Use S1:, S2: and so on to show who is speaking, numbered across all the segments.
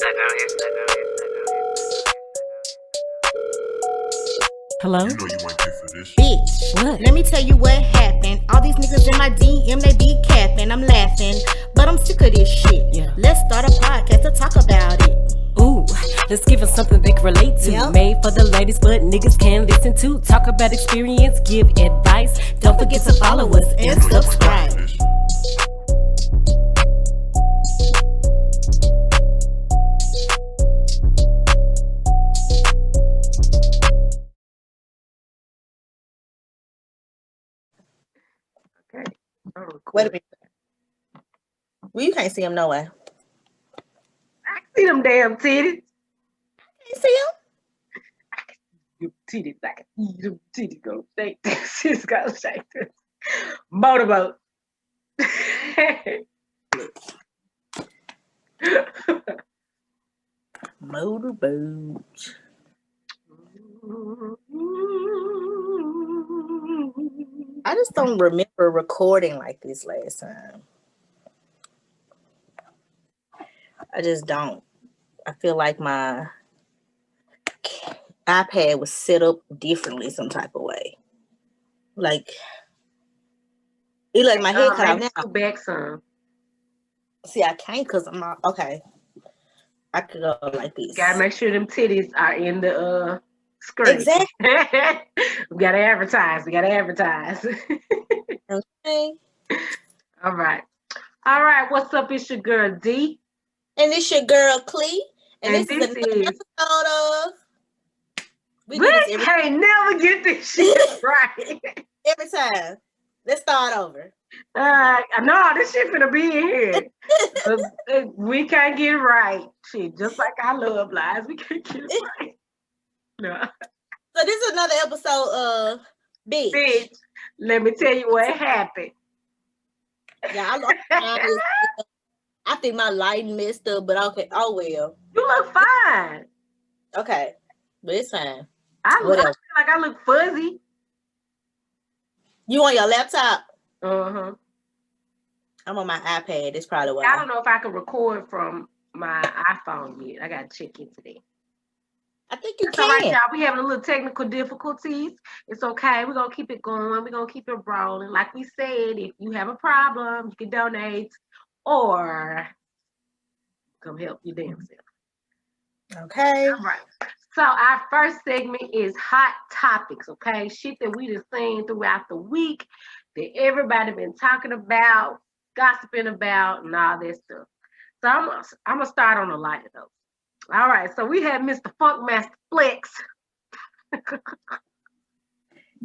S1: Hello?
S2: You know you ain't pay for this.
S3: Bitch,
S1: What?
S3: let me tell you what happened. All these niggas in my DM, they be capping. I'm laughing, but I'm sick of this shit.
S1: Yeah.
S3: Let's start a podcast to talk about it.
S1: Ooh, let's give them something they can relate to.
S3: Yep.
S1: Made for the ladies, but niggas can listen to. Talk about experience, give advice. Don't forget to follow us and
S2: You know you ain't pay
S3: subscribe.
S2: for this.
S4: Okay.
S3: Wait a minute. Well, you can't see him no way.
S4: I can see them damn titties.
S3: Can't see him?
S4: You titties, I can see them titties go shake this. She's gonna shake this. Motorboat.
S3: Motorboat. I just don't remember recording like this last time. I just don't. I feel like my iPad was set up differently some type of way. Like, it like my head cut out
S4: Maybe
S3: now.
S4: scoot back some.
S3: See, I can't because I'm not. Okay. I could go like this.
S4: Gotta make sure them titties are in the screen.
S3: Exactly.
S4: We gotta advertise. We gotta advertise.
S3: Okay.
S4: All right. All right. What's up? It's your girl D.
S3: And it's your girl Cle. And
S4: And
S3: this is another episode of We do this
S4: can't never get this shit right.
S3: every time. Let's start over.
S4: No, this shit finna be in here. 'Cause we can't get it right. Shit, just like our love lives, we can't get it right. No.
S3: So this is another episode of
S4: Bitch, let me tell you what happened.
S3: Yeah, I think my lighting messed up, but okay. Oh well.
S4: You look fine.
S3: Okay. But it's fine.
S4: I feel
S3: Whatever.
S4: like I look fuzzy.
S3: You on your laptop?
S4: Uh-huh.
S3: I'm on my iPad. It's probably why.
S4: I don't know if I can record from my iPhone yet. I gotta check into that.
S3: I think you
S4: It's all right,
S3: can.
S4: y'all. We having a little technical difficulties. It's okay. We're gonna keep it going. We're gonna keep it rolling. Like we said, if you have a problem, you can donate or come help your damn self.
S3: Okay.
S4: All right. So our first segment is hot topics, okay? Shit that we just seen throughout the week that everybody been talking about, gossiping about, and all that stuff. So I'm gonna start on a lighter note. All right, so we had Mr. Funkmaster Flex.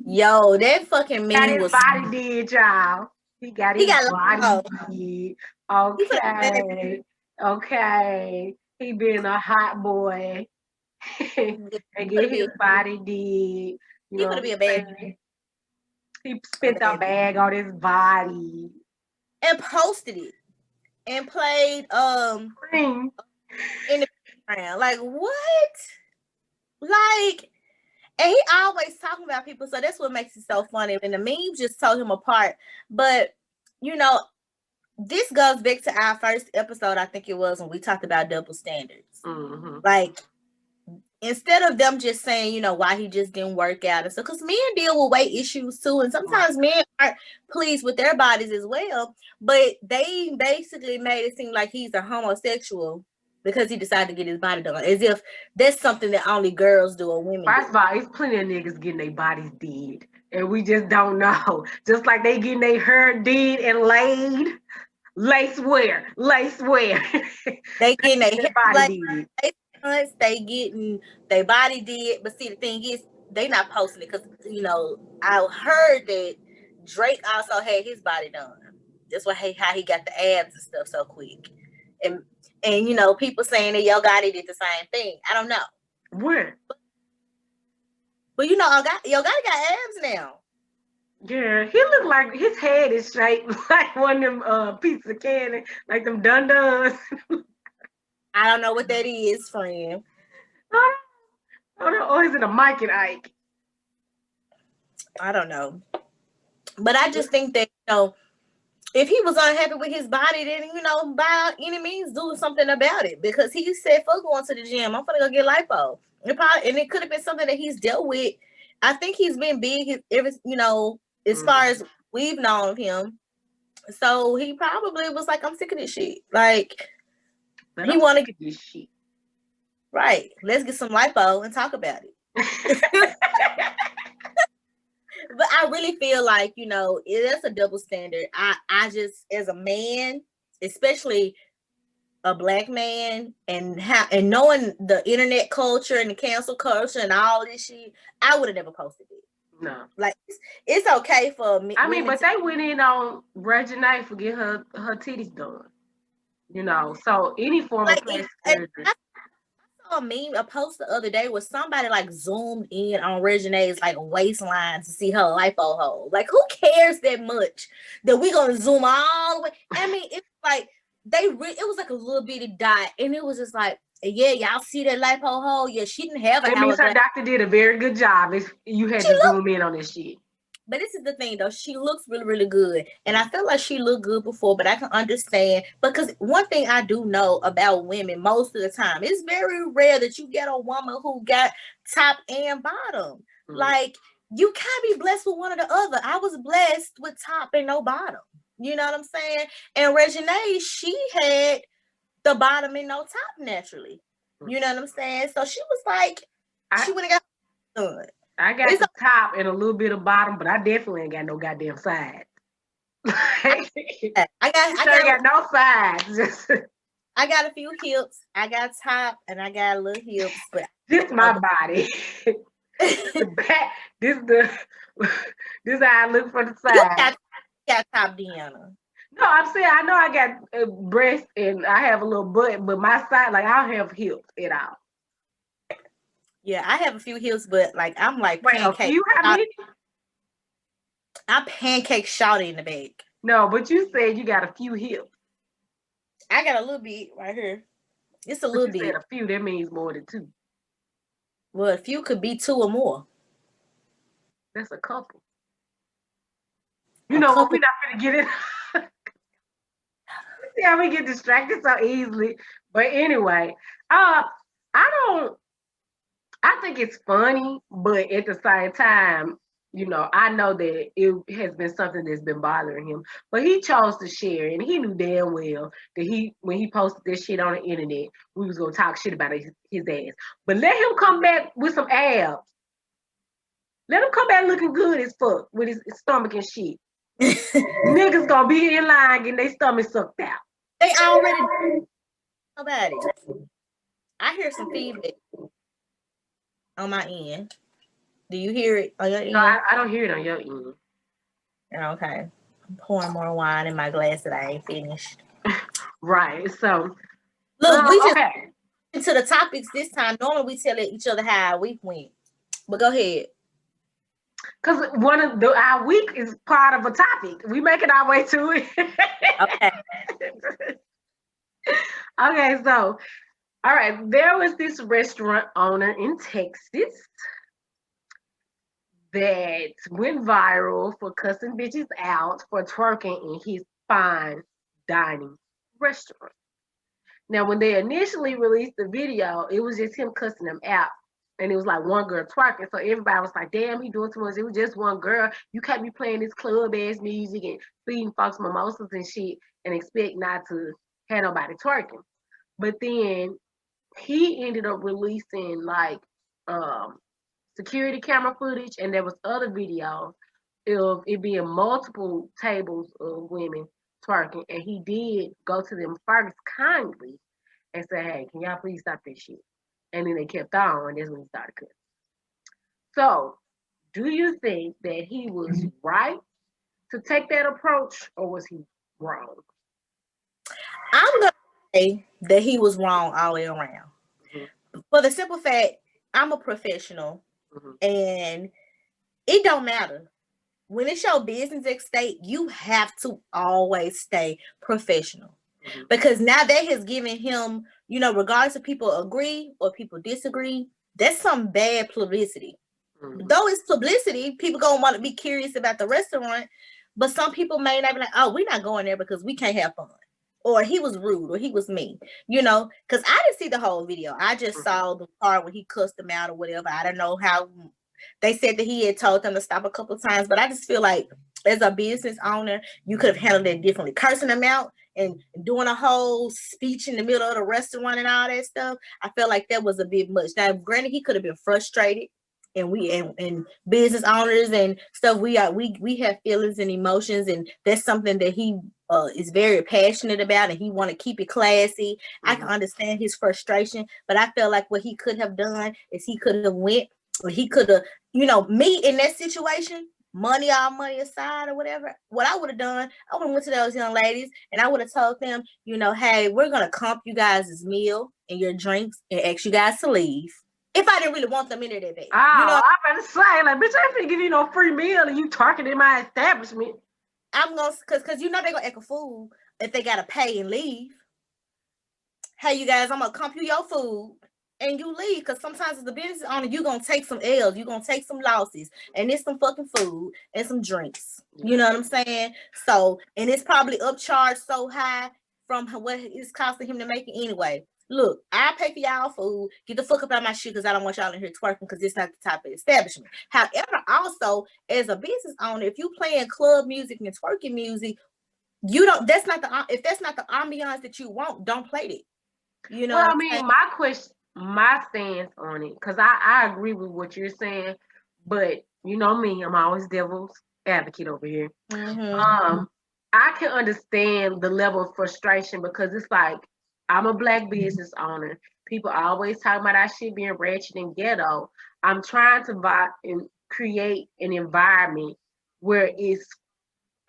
S3: Yo, that fucking
S4: Got
S3: meme
S4: his
S3: was
S4: body did, y'all. He got his body did. Okay. Okay. He been a hot boy. And get his body did. You
S3: He
S4: know
S3: gonna be a bad man.
S4: He spent a bag on his body.
S3: And posted it. And played
S4: Cream.
S3: in the background. Like what? Like, and he always talking about people, so that's what makes it so funny. And the memes just told him apart. But you know, this goes back to our first episode, I think it was, when we talked about double standards.
S4: Mm-hmm.
S3: Like, instead of them just saying, you know, why he just didn't work out and stuff, because men deal with weight issues too, and sometimes men aren't pleased with their bodies as well. But they basically made it seem like he's a homosexual because he decided to get his body done, as if that's something that only girls do or women
S4: First
S3: do.
S4: of all, it's plenty of niggas getting their bodies did, and we just don't know. Just like they getting their hair did and laid. Lace wear.
S3: They getting their
S4: body did.
S3: they getting their body did. But see, the thing is, they not posting it because, you know, I heard that Drake also had his body done. That's how he got the abs and stuff so quick. And you know, people saying that Yo Gotti did the same thing. I don't know.
S4: Where?
S3: But you know, Yo Gotti got abs now.
S4: Yeah, he look like his head is shaped like one of them pieces of candy, like them dun-duns.
S3: I don't know what that is, friend.
S4: Or is it a Mike and Ike?
S3: I don't know. But I just think that, you know, if he was unhappy with his body, then by any means do something about it. Because he said, "Fuck going to the gym. I'm gonna go get lipo." And it could have been something that he's dealt with. I think he's been big ever, as far as we've known of him. So he probably was like, "I'm sick of this shit." Like
S4: But
S3: he
S4: I'm
S3: wanted
S4: sick of this shit.
S3: right. Let's get some lipo and talk about it. But I really feel like, that's a double standard. I just, as a man, especially a black man, and knowing the internet culture and the cancel culture and all this shit, I would have never posted it.
S4: No.
S3: Like it's okay for me.
S4: I mean, but they went in on Regina for get her titties done. So any form of plastic surgery.
S3: A meme, a post the other day where somebody like zoomed in on Regine's like waistline to see her lipo hole. Like, who cares that much that we gonna zoom all the way? I mean, it's like it was like a little bitty dot, and it was just like, yeah, y'all see that lipo hole? Yeah, she didn't have a.
S4: That means her doctor did a very good job. If you had to zoom in on this shit.
S3: But this is the thing, though. She looks really, really good. And I feel like she looked good before, but I can understand. Because one thing I do know about women most of the time, it's very rare that you get a woman who got top and bottom. Like, you can't be blessed with one or the other. I was blessed with top and no bottom. You know what I'm saying? And Regina, she had the bottom and no top naturally. You know what I'm saying? So she was like, she would have got done.
S4: I got the top and a little bit of bottom, but I definitely ain't got no goddamn sides. I got no sides.
S3: I got a few hips. I got top and I got a little hips, but
S4: this my body. The back. This how I look from the side.
S3: You got top, Deanna.
S4: No, I'm saying I know I got breast and I have a little butt, but my side, like, I don't have hips at all.
S3: Yeah, I have a few hips, but like I'm like pancake.
S4: You have many?
S3: I pancake shawty in the back.
S4: No, but you said you got a few hips.
S3: I got a little bit right here. It's a little bit.
S4: Said a few, that means more than two.
S3: Well, a few could be two or more.
S4: That's a couple. You know what? We're not gonna get it. See how we get distracted so easily. But anyway, I think it's funny, but at the same time, I know that it has been something that's been bothering him. But he chose to share, and he knew damn well that when he posted this shit on the internet, we was gonna talk shit about his ass. But let him come back with some abs. Let him come back looking good as fuck with his stomach and shit. Niggas gonna be in line getting their stomach sucked out.
S3: They already do. Nobody. I hear some feedback on my end. Do you hear it on your end?
S4: No, I don't hear it on your end.
S3: Okay. I'm pouring more wine in my glass that I ain't finished.
S4: Right. So
S3: look, we just into the topics this time. Normally we tell each other how our week went. But go ahead.
S4: Because our week is part of a topic. We making our way to it.
S3: Okay.
S4: Okay, so all right, there was this restaurant owner in Texas that went viral for cussing bitches out for twerking in his fine dining restaurant. Now, when they initially released the video, it was just him cussing them out. And it was like one girl twerking. So everybody was like, damn, he doing too much. It was just one girl. You can't be playing this club ass music and feeding folks mimosas and shit and expect not to have nobody twerking. But then he ended up releasing like security camera footage, and there was other videos of it being multiple tables of women twerking. And he did go to them first kindly and say, hey, can y'all please stop this shit? And then they kept on, and that's when he started cutting. So, do you think that he was right to take that approach, or was he wrong?
S3: I'm going to say that he was wrong all the way around. Mm-hmm. For the simple fact, I'm a professional, and it don't matter. When it's your business at stake, you have to always stay professional. Because now that has given him, regardless if people agree or people disagree, that's some bad publicity. Though it's publicity, people gonna want to be curious about the restaurant, But some people may not be like, oh, we're not going there because we can't have fun. Or he was rude, or he was mean, you know, because I didn't see the whole video. I just saw the part when he cussed them out or whatever. I don't know how they said that he had told them to stop a couple of times, but I just feel like as a business owner, you could have handled it differently. Cursing them out and doing a whole speech in the middle of the restaurant and all that stuff, I felt like that was a bit much. Now, granted, he could have been frustrated, and we and business owners and stuff, we have feelings and emotions, and that's something that he is very passionate about, and he want to keep it classy. I can understand his frustration, but I feel like what he could have done is he could have went, or he could have, you know, me in that situation, money all money aside or whatever, what I would have done, I would have went to those young ladies and I would have told them, you know, hey, we're gonna comp you guys' meal and your drinks and ask you guys to leave. If I didn't really want them in there that day.
S4: Oh,
S3: you know,
S4: I'm about to say, like, bitch, I ain't finna give you no free meal and you talking in my establishment.
S3: I'm gonna, cause you know they're gonna act a fool if they gotta pay and leave. Hey, you guys, I'm gonna comp you your food and you leave, because sometimes as a business owner, you're gonna take some L's, you're gonna take some losses, and it's some fucking food and some drinks. You know what I'm saying? So, and it's probably upcharged so high from what it's costing him to make it anyway. Look, I pay for y'all food. Get the fuck up out of my shit, because I don't want y'all in here twerking, because it's not the type of establishment. However, also as a business owner, if you playing club music and twerking music, you don't. That's not the if that's not the ambiance that you want, don't play it. You know.
S4: Well, I mean, my stance on it, because I agree with what you're saying, but you know me, I'm always devil's advocate over here. I can understand the level of frustration, because it's like, I'm a Black business owner. People always talk about our shit being ratchet and ghetto. I'm trying to buy and create an environment where it's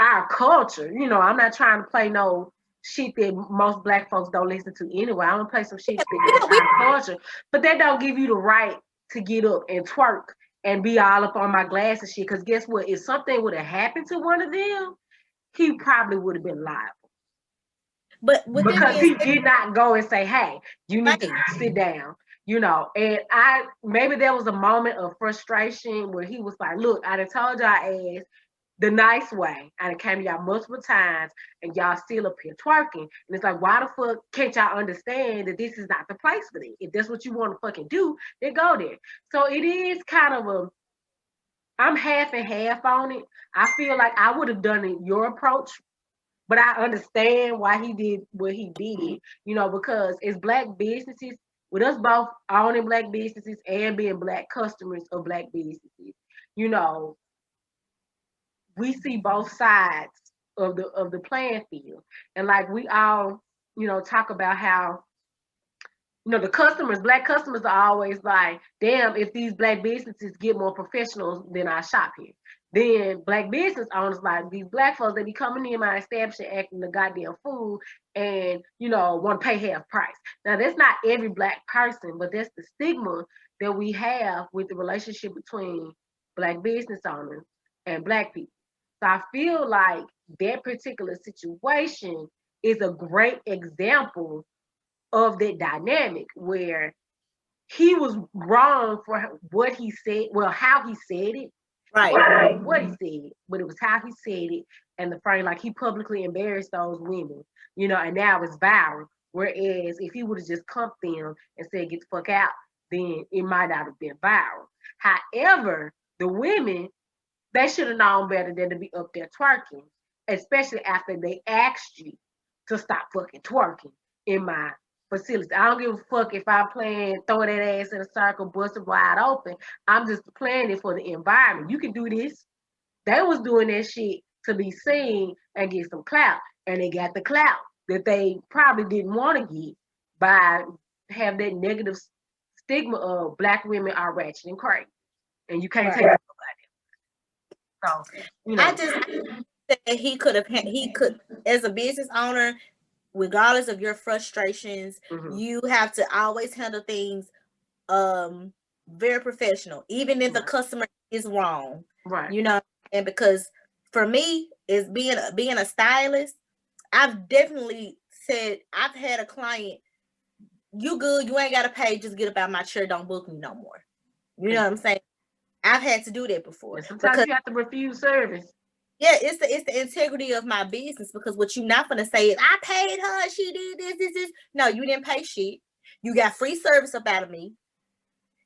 S4: our culture. You know, I'm not trying to play no shit that most Black folks don't listen to anyway. I'm gonna play some shit that's our culture, but that don't give you the right to get up and twerk and be all up on my glass and shit. Because guess what? If something would have happened to one of them, he probably would have been liable.
S3: But
S4: because he did not go and say, hey, you need to sit down, you know. And maybe there was a moment of frustration where he was like, look, I done told y'all ass the nice way. I done came to y'all multiple times and y'all still up here twerking. And it's like, why the fuck can't y'all understand that this is not the place for it? If that's what you want to fucking do, then go there. So it is kind of I'm half and half on it. I feel like I would have done it your approach, but I understand why he did what he did, you know, because as Black businesses, with us both owning Black businesses and being Black customers of Black businesses, you know, we see both sides of the playing field. And like we all, you know, talk about how, you know, the customers, Black customers are always like, damn, if these Black businesses get more professionals, then I shop here. Then Black business owners, like these Black folks, they be coming in my establishment acting the goddamn fool and, you know, want to pay half price. Now, that's not every Black person, but that's the stigma that we have with the relationship between Black business owners and Black people. So I feel like that particular situation is a great example of that dynamic where he was wrong for what he said, well, how he said it. Right. What he said, but it was how he said it, and the frame, like he publicly embarrassed those women, you know, and now it's viral. Whereas if he would have just comped them and said, get the fuck out, then it might not have been viral. However, the women, they should have known better than to be up there twerking, especially after they asked you to stop fucking twerking in my facility. I don't give a fuck if I'm playing, throw that ass in a circle, bust it wide open. I'm just playing it for the environment. You can do this. They was doing that shit to be seen and get some clout. And they got the clout that they probably didn't want to get by have that negative stigma of Black women are ratchet and crazy. And you can't take it from so, you know.
S3: I just that he could, as a business owner, regardless of your frustrations, you have to always handle things very professional, even if the customer is wrong.
S4: Right.
S3: You know, and because for me, is being a stylist, I've definitely said, I've had a client, you good, you ain't gotta pay, just get up out my chair, don't book me no more. You know what I'm saying? I've had to do that before.
S4: And sometimes you have to refuse service.
S3: Yeah, it's the integrity of my business, because what you're not gonna say is I paid her, she did this. No, you didn't pay shit. You got free service up out of me.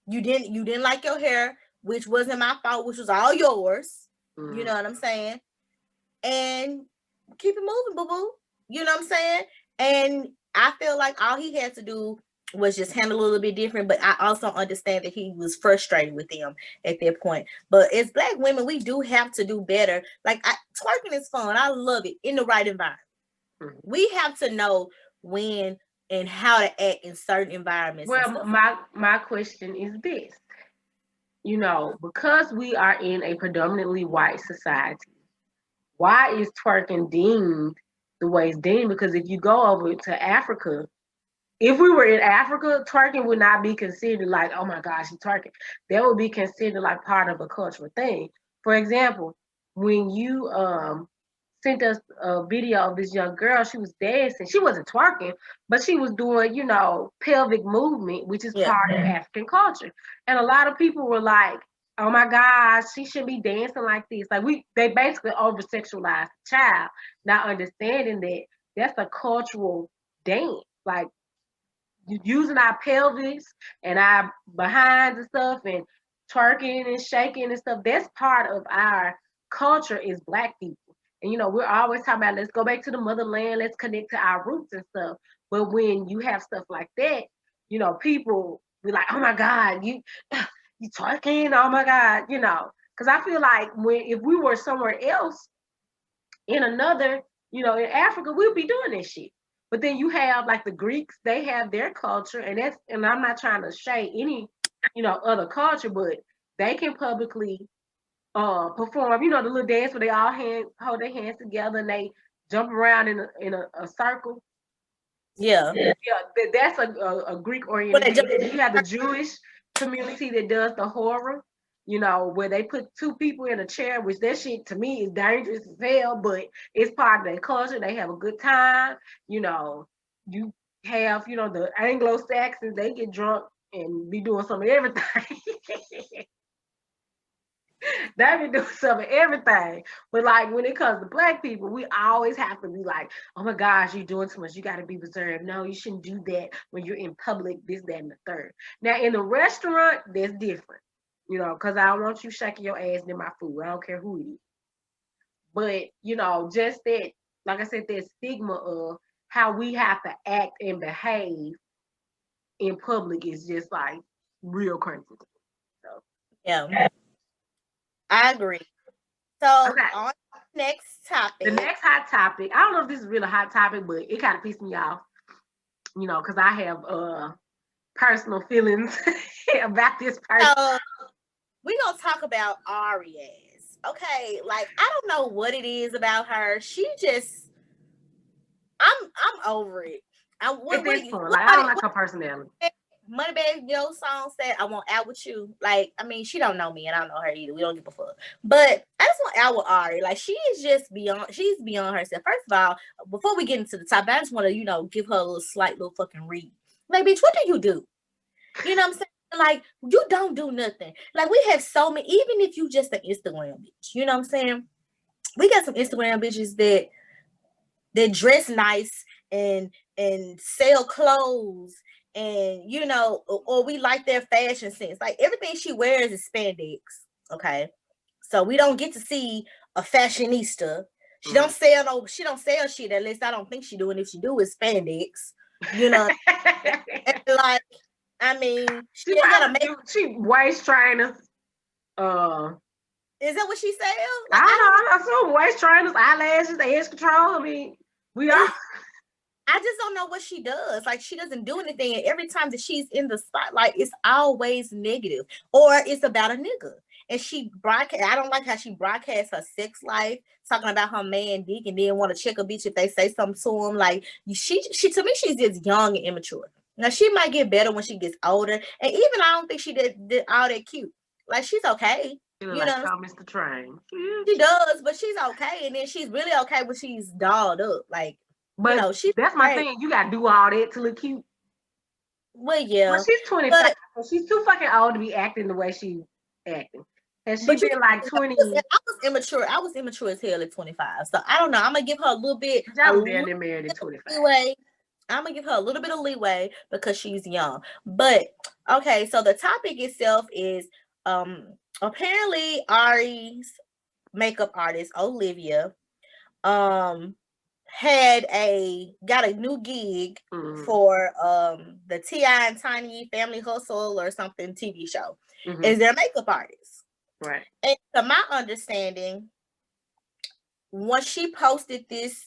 S3: You didn't like your hair, which wasn't my fault, which was all yours.
S4: Mm-hmm.
S3: You know what I'm saying? And keep it moving, boo boo. You know what I'm saying? And I feel like all he had to do was just handle a little bit different, but I also understand that he was frustrated with them at that point. But as Black women, we do have to do better. Like, twerking is fun. I love it in the right environment. Mm-hmm. We have to know when and how to act in certain environments.
S4: Well, my question is this. You know, because we are in a predominantly white society, why is twerking deemed the way it's deemed? Because if you go over to Africa, if we were in Africa, twerking would not be considered like, oh my gosh, she's twerking. That would be considered like part of a cultural thing. For example, when you sent us a video of this young girl, she was dancing. She wasn't twerking, but she was doing, you know, pelvic movement, which is part of African culture. And a lot of people were like, oh my gosh, she shouldn't be dancing like this. Like they basically over sexualized the child, not understanding that that's a cultural dance. Like using our pelvis and our behinds and stuff and twerking and shaking and stuff, that's part of our culture as Black people. And you know, we're always talking about let's go back to the motherland, let's connect to our roots and stuff. But when you have stuff like that, you know, people be like, oh my God, you twerking, oh my God, you know. Because I feel like if we were somewhere else in another, you know, in Africa, we'll be doing this shit. But then you have like the Greeks, they have their culture, and I'm not trying to shade any, you know, other culture, but they can publicly perform, you know, the little dance where they all hold their hands together and they jump around in a circle.
S3: Yeah,
S4: that's a Greek oriented. You have the Jewish community that does the horror, you know, where they put two people in a chair, which that shit to me is dangerous as hell, but it's part of their culture. They have a good time, you know. You have, you know, the Anglo-Saxons, they get drunk and be doing some of everything. They be doing some of everything. But like when it comes to Black people, we always have to be like, oh my gosh, you're doing too much. You got to be reserved. No, you shouldn't do that when you're in public, this, that, and the third. Now in the restaurant, that's different. You know, because I don't want you shaking your ass near my food. I don't care who it is. But, you know, just that, like I said, that stigma of how we have to act and behave in public is just like real crazy. So,
S3: yeah. I agree. So on the next topic.
S4: The next hot topic, I don't know if this is really a hot topic, but it kind of pissed me off, you know, because I have personal feelings about this person.
S3: So we're going to talk about Arias. Okay, like I don't know what it is about her. She just, I'm over it.
S4: At this point, like I don't like her personality.
S3: Moneybagg Yo song said, I want out with you. Like, I mean, she don't know me and I don't know her either. We don't give a fuck. But I just want out with Ari. Like, she's beyond herself. First of all, before we get into the topic, I just want to, you know, give her a little slight little fucking read. Like, bitch, what do you do? You know what I'm saying? Like, you don't do nothing. Like, we have so many, even if you just an Instagram bitch, you know what I'm saying? We got some Instagram bitches that dress nice and sell clothes. And you know, or we like their fashion sense. Like everything she wears is spandex. Okay, so we don't get to see a fashionista. She don't sell shit. At least I don't think she do. And if she do, it's spandex. You know, and like I mean,
S4: she waist trainers.
S3: Is that what she sells?
S4: Like, I don't know. Waist trainers, eyelashes, edge control. I mean, we are.
S3: I just don't know what she does. Like, she doesn't do anything. And every time that she's in the spotlight, it's always negative. Or it's about a nigga. And I don't like how she broadcasts her sex life, talking about her man dick, and then want to check a bitch if they say something to him. Like, she to me, she's just young and immature. Now, she might get better when she gets older. And even I don't think she did all that cute. Like, she's okay.
S4: You know, Mr. Train.
S3: She does, but she's okay. And then she's really okay when she's dolled up. Like,
S4: but you know, that's my thing. You gotta do all that to look cute.
S3: Well, yeah.
S4: Well, she's 25. She's too fucking old to be acting the way she's acting. And she
S3: But
S4: been like 20.
S3: I was immature. I was immature as hell at 25. So I don't know. I'm gonna give her a little bit.
S4: Y'all was down there married at 25.
S3: Leeway. I'm gonna give her a little bit of leeway because she's young. But okay, so the topic itself is apparently Ari's makeup artist Olivia got a new gig for the T.I. and Tiny Family Hustle or something TV show. Is their makeup artist.
S4: Right.
S3: And to my understanding, once she posted this,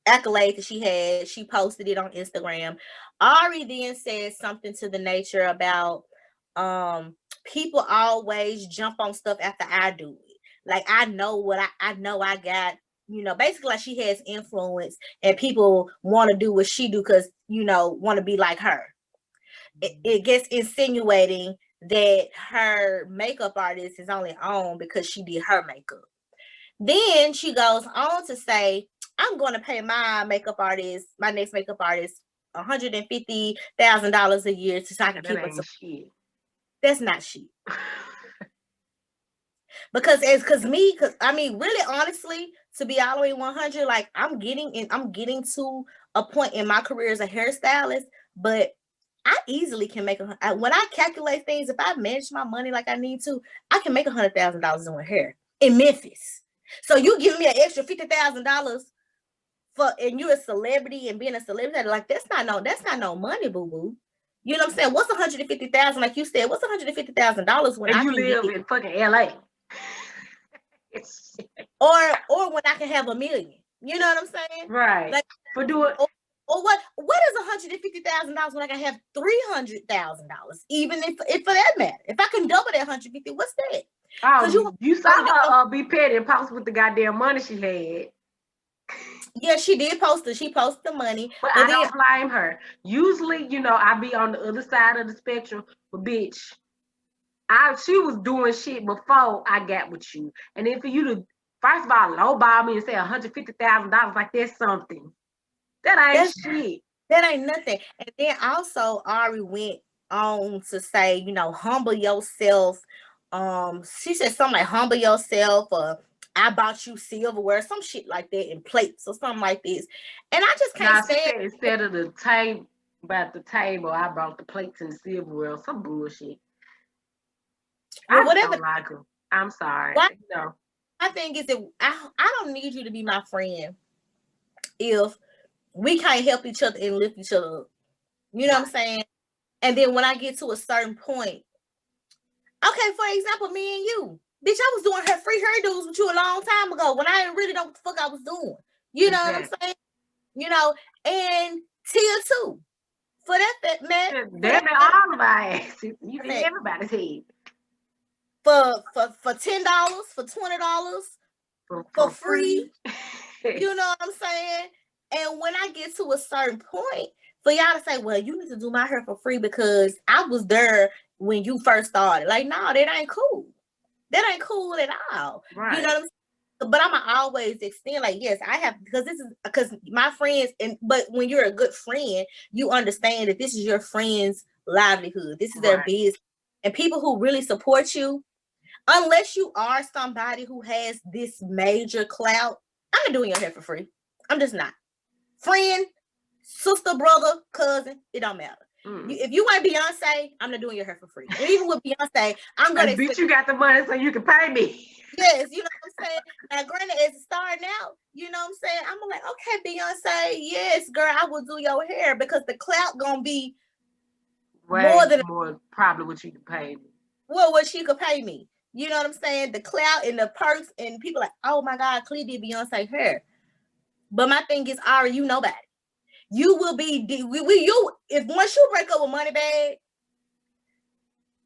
S3: accolade that she posted it on Instagram. Ari then said something to the nature about people always jump on stuff after I do it. Like I know what I know I got, basically like she has influence and people want to do what she do because want to be like her. It gets insinuating that her makeup artist is only on because she did her makeup. Then she goes on to say, I'm going to pay my next makeup artist, $150,000 a year so I can keep her.
S4: Shit.
S3: That's not shit. Because really honestly, to be all the way 100, like I'm getting to a point in my career as a hairstylist, but I easily can make when I calculate things, if I manage my money like I need to, I can make $100,000 doing hair in Memphis. So you give me an extra $50,000 and you're a celebrity and being a celebrity, like that's not no money, boo boo. You know what I'm saying? What's $150,000? Like you said, what's $150,000 when
S4: I can live in fucking LA?
S3: or when I can have $1 million. You know what I'm saying?
S4: Right.
S3: Like
S4: for doing.
S3: Or what is $150,000 when I can have $300,000? Even if for that matter, if I can double that 150, what's that?
S4: Oh, you saw her be petty and post with the goddamn money she had.
S3: Yeah, she did post it. She posted the money.
S4: But I don't blame her. Usually, I be on the other side of the spectrum. But bitch, she was doing shit before I got with you. And then for you to, first of all, lowball me and say $150,000, like that's something. That's shit.
S3: That ain't nothing. And then also Ari went on to say, humble yourself. She said something like humble yourself, or I bought you silverware, some shit like that, and plates or something like this. And I just can't stand.
S4: Instead of the table, I brought the plates and silverware, some bullshit. Well, whatever. Don't like her. I'm sorry.
S3: My thing is that I don't need you to be my friend if we can't help each other and lift each other up. You know what I'm saying? And then when I get to a certain point, okay, for example, me and you, bitch, I was doing her free hairdos with you a long time ago when I really don't know what the fuck I was doing. You know what I'm saying? And Tia too. For that man.
S4: Damn it, all of our asses. You did everybody's head.
S3: For $10, for $20, for free. You know what I'm saying? And when I get to a certain point, for y'all to say, well, you need to do my hair for free because I was there when you first started. Like, no, that ain't cool. That ain't cool at all. Right. You know what I'm saying? But I'ma always extend, like, yes, I have, because my friends, but when you're a good friend, you understand that this is your friend's livelihood. This is their business. And people who really support you, unless you are somebody who has this major clout, I'm not doing your hair for free. I'm just not. Friend, sister, brother, cousin, it don't matter. If you ain't Beyonce, I'm not doing your hair for free. And even with Beyonce, I'm gonna
S4: bitch, you got the money so you can pay me.
S3: Yes, you know what I'm saying? Now, granted, as a starting out, you know what I'm saying? I'm like, okay, Beyonce, yes, girl, I will do your hair because the clout gonna be more
S4: probably what you can pay me.
S3: Well, what she could pay me. You know what I'm saying? The clout and the perks, and people like, oh my God, Cle did Beyonce hair. But my thing is, Ari, you nobody. You will be if once you break up with Moneybag,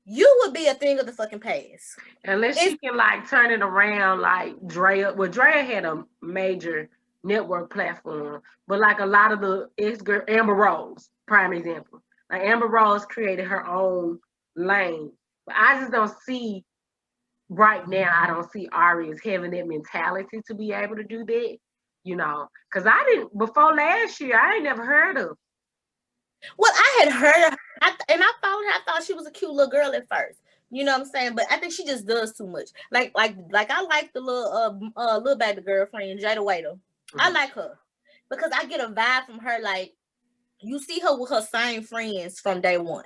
S3: you would be a thing of the fucking past.
S4: Unless she can like turn it around like Drea. Well, Drea had a major network platform, but like a lot of the ex-girl, Amber Rose, prime example. Like Amber Rose created her own lane. But I just don't see right now, I don't see Ari as having that mentality to be able to do that. Because I didn't, before last year, I ain't never heard of.
S3: Well, I had heard, and I followed her. I thought she was a cute little girl at first. You know what I'm saying? But I think she just does too much. Like I like the little baby girlfriend, Jada Waiter.
S4: Mm-hmm.
S3: I like her because I get a vibe from her. Like you see her with her same friends from day one.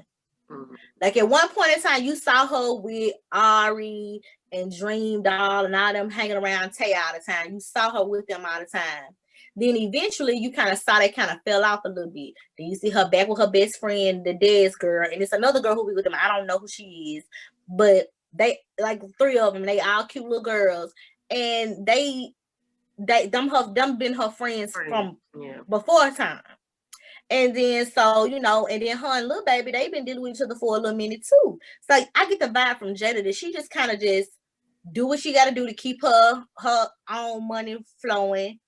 S4: Mm-hmm.
S3: Like at one point in time, you saw her with Ari and Dream Doll and all them hanging around Tay all the time. You saw her with them all the time. Then eventually you kind of saw they kind of fell off a little bit. Then you see her back with her best friend, the Dez girl, and it's another girl who be with them. I don't know who she is, but they like three of them. They all cute little girls, and them been her friends from before time. And then so, and then her and Lil Baby, they've been dealing with each other for a little minute too. So I get the vibe from Jada that she just kind of just do what she got to do to keep her own money flowing,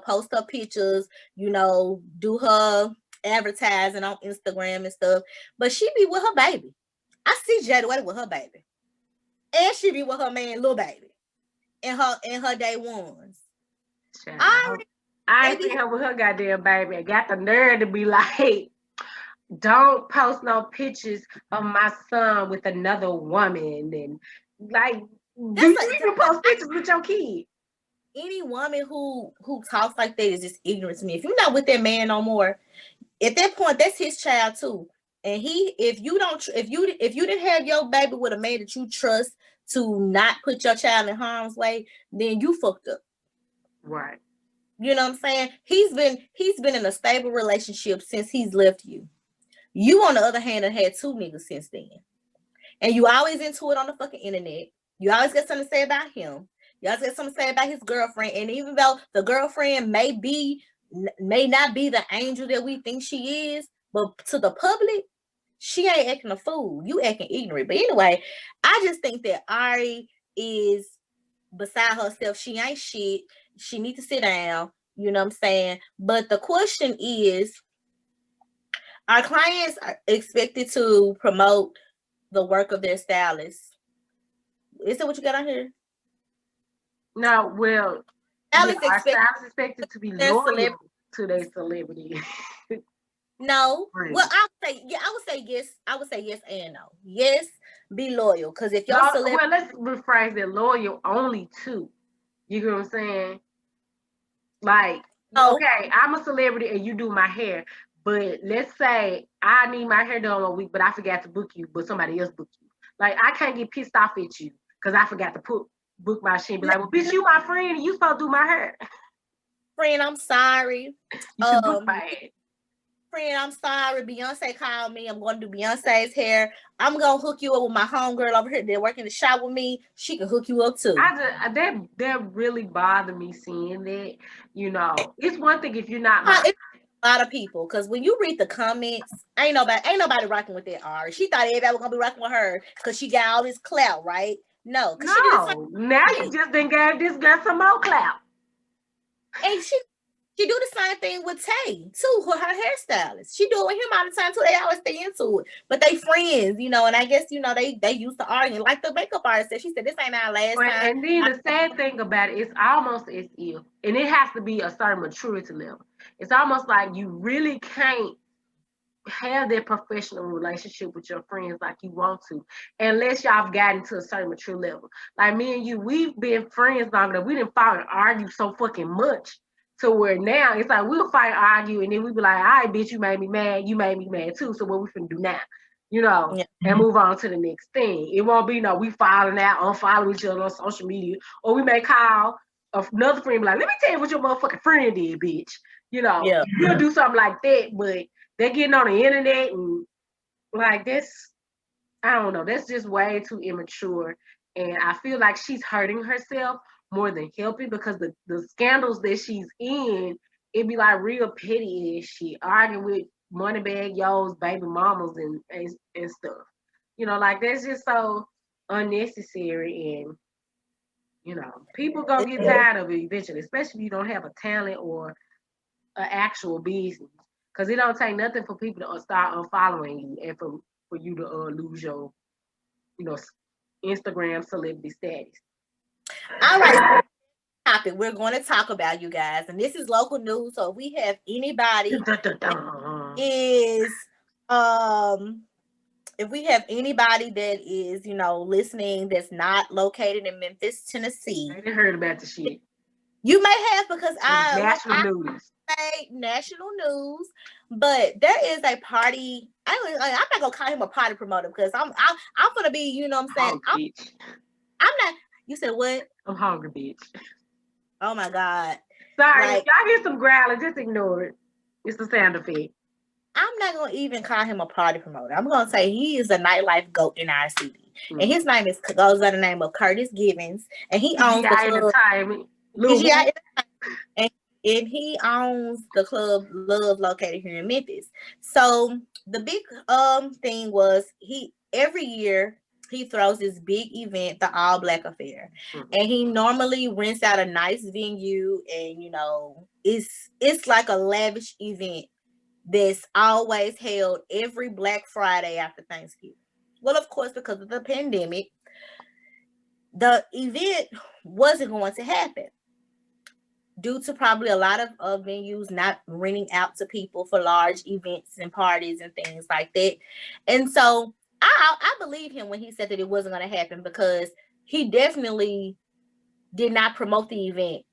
S3: post her pictures, do her advertising on Instagram and stuff. But she be with her baby. I see Jada with her baby. And she be with her man Lil Baby in her day ones.
S4: I ain't seen her with her goddamn baby. I got the nerve to be like, don't post no pictures of my son with another woman. And like, do you even post pictures with your kid?
S3: Any woman who talks like that is just ignorant to me. If you're not with that man no more, at that point, that's his child too. And if you didn't have your baby with a man that you trust to not put your child in harm's way, then you fucked up.
S4: Right.
S3: You know what I'm saying? He's been in a stable relationship since he's left you. You, on the other hand, have had two niggas since then. And you always into it on the fucking internet. You always got something to say about him. You always got something to say about his girlfriend. And even though the girlfriend may not be the angel that we think she is, but to the public, she ain't acting a fool. You acting ignorant. But anyway, I just think that Ari is beside herself. She ain't shit. She needs to sit down. You know what I'm saying? But the question is, our clients are expected to promote the work of their stylist. Is that what you got on here?
S4: No, well, our stylist expected to be loyal to their celebrity.
S3: No. Well, I would say yes. I would say yes and no. Yes, be loyal. Because if your celebrity...
S4: Well, let's rephrase it. Loyal only to. You get what I'm saying? Like, okay, I'm a celebrity and you do my hair. But let's say I need my hair done 1 week, but I forgot to book you, but somebody else booked you. Like, I can't get pissed off at you because I forgot to book my shit. Be like, well, bitch, you my friend and you supposed to do my hair.
S3: Friend, I'm sorry.
S4: You should book my head.
S3: Friend, I'm sorry. Beyonce called me. I'm going to do Beyonce's hair. I'm going to hook you up with my homegirl over here that work in the shop with me. She can hook you up too.
S4: That really bothered me seeing that. It's one thing if you're not
S3: a lot of people, because when you read the comments, ain't nobody rocking with that Ari. She thought everybody was gonna be rocking with her because she got all this clout, right? No.
S4: Now you just done gave this girl some more clout.
S3: And she do the same thing with Tay too, with her hairstylist. She do it with him all the time too. They always stay into it, but they friends, and I guess they used to arguing. Like the makeup artist said, she said this ain't our last time.
S4: And then the sad thing about it, it's almost as if, and it has to be a certain maturity level. It's almost like you really can't have that professional relationship with your friends like you want to, unless y'all have gotten to a certain mature level. Like me and you, we've been friends long enough. We didn't fight and argue so fucking much to where now it's like we'll fight and argue, and then we be like, all right, bitch, you made me mad too. So what we finna do now? And move on to the next thing. It won't be we falling out, unfollow each other on social media, or we may call another friend be like, let me tell you what your motherfucking friend did, bitch. We'll do something like that, but they're getting on the internet and like this. I don't know. That's just way too immature, and I feel like she's hurting herself more than helping because the scandals that she's in, it be like real petty as shit, arguing with Moneybag Yo's baby mamas and stuff. Like that's just so unnecessary, and people gonna get tired of it eventually, especially if you don't have a talent or an actual business. Because it don't take nothing for people to start unfollowing you and for you to lose your, Instagram celebrity status.
S3: All right. topic we're going to talk about, you guys, and this is local news. So if we have anybody that is if we have anybody that is, listening that's not located in Memphis, Tennessee.
S4: I heard about the shit.
S3: You may have, because
S4: national news.
S3: National news, but there is a party. I'm not gonna call him a party promoter because I'm gonna be, you know what I'm saying? I'm not. You said what?
S4: I'm hungry, bitch.
S3: Oh my God.
S4: Sorry, if y'all hear some growling, just ignore it. It's the sound effect.
S3: I'm not gonna even call him a party promoter. I'm gonna say he is a nightlife goat in our city, and his name goes by the name of Curtis Givens, and he owns the club. And he owns the club Love, located here in Memphis. So the big thing was every year he throws this big event, the All Black Affair, and he normally rents out a nice venue, and it's like a lavish event that's always held every Black Friday after Thanksgiving. Well, of course, because of the pandemic, the event wasn't going to happen due to probably a lot of venues not renting out to people for large events and parties and things like that. And so I believe him when he said that it wasn't going to happen, because he definitely did not promote the event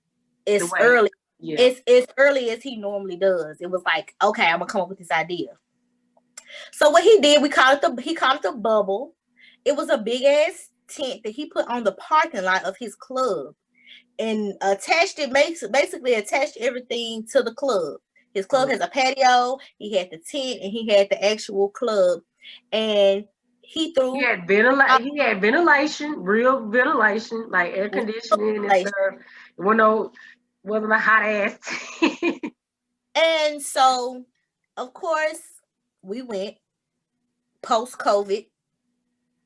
S3: as early. Yeah. As early as he normally does. It was like, okay, I'm gonna come up with this idea. So what he did, he called it the bubble. It was a big ass tent that he put on the parking lot of his club, and basically attached everything to the club. His club has a patio. He had the tent, and he had the actual club, and he had
S4: ventilation, real ventilation, like air conditioning and stuff. Wasn't a hot ass.
S3: And so, of course, we went post-COVID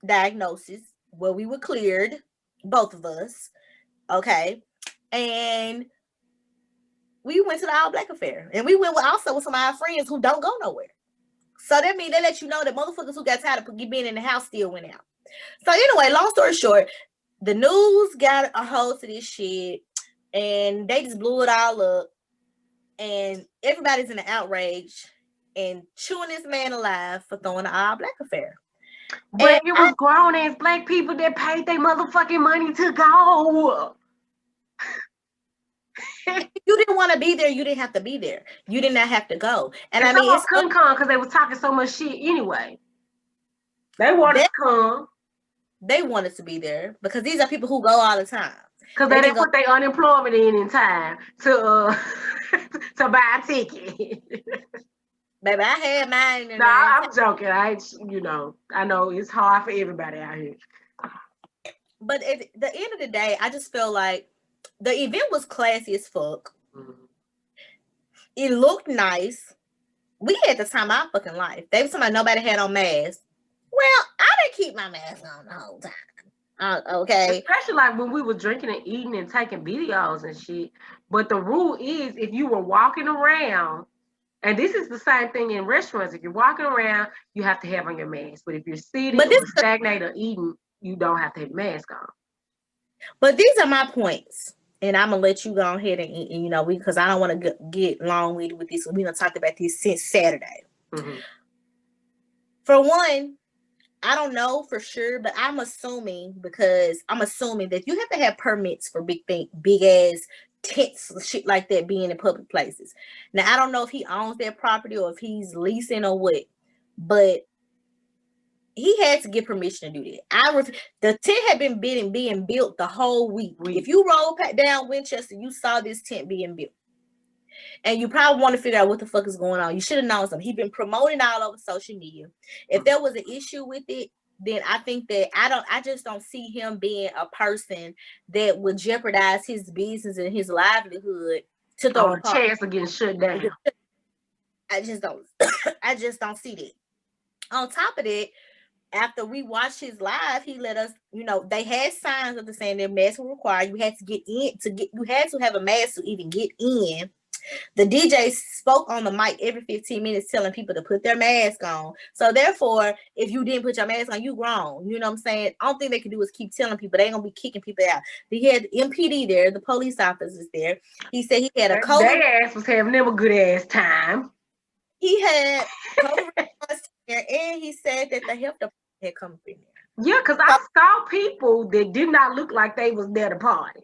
S3: diagnosis, where we were cleared, both of us. Okay. And we went to the All Black Affair. And we went also with some of our friends who don't go nowhere. So that means they let you know that motherfuckers who got tired of being in the house still went out. So anyway, long story short, the news got a hold to this shit, and they just blew it all up, and everybody's in an outrage and chewing this man alive for throwing the All Black Affair.
S4: But it was grown ass Black people that paid their motherfucking money to go.
S3: If you didn't want to be there, you didn't have to be there. You did not have to go. And I
S4: mean, couldn't come because they was talking so much shit anyway. They wanted to come. They
S3: wanted to be there because these are people who go all the time.
S4: Because they didn't put their unemployment in time to to buy a ticket.
S3: Baby, I had mine.
S4: No, I'm joking. I know it's hard for everybody out here.
S3: But at the end of the day, I just feel like the event was classy as fuck. Mm-hmm. It looked nice. We had the time of our fucking life. They were talking about nobody had on masks. Well, I didn't keep my mask on the whole time. Okay.
S4: Especially like when we were drinking and eating and taking videos and shit. But the rule is, if you were walking around, and this is the same thing in restaurants, if you're walking around, you have to have on your mask. But if you're sitting or stagnating or eating, you don't have to have a mask on.
S3: But these are my points. And I'm going to let you go ahead and because I don't want to get long-winded with this. We done talked about this since Saturday. Mm-hmm. For one, I don't know for sure, but I'm assuming that you have to have permits for big ass tents, shit like that, being in public places. Now, I don't know if he owns that property or if he's leasing or what, but he had to get permission to do that. The tent had been being built the whole week. If you roll down Winchester, you saw this tent being built. And you probably want to figure out what the fuck is going on. You should have known something. He's been promoting all over social media. If there was an issue with it, then I think that I just don't see him being a person that would jeopardize his business and his livelihood to throw
S4: a chance of getting shut down.
S3: I just don't see that. On top of that, after we watched his live, he let us, they had signs of the saying that masks were required. You had to get in you had to have a mask to even get in. The DJ spoke on the mic every 15 minutes telling people to put their mask on. So therefore, if you didn't put your mask on, you grown. You know what I'm saying? The only thing they can do is keep telling people. They ain't gonna be kicking people out. He had MPD there, the police officers there. He said he had a COVID.
S4: Their ass was having them a good ass time.
S3: He had COVID response there, and he said that the health department had come up in there.
S4: Yeah, because I saw people that did not look like they was there to party.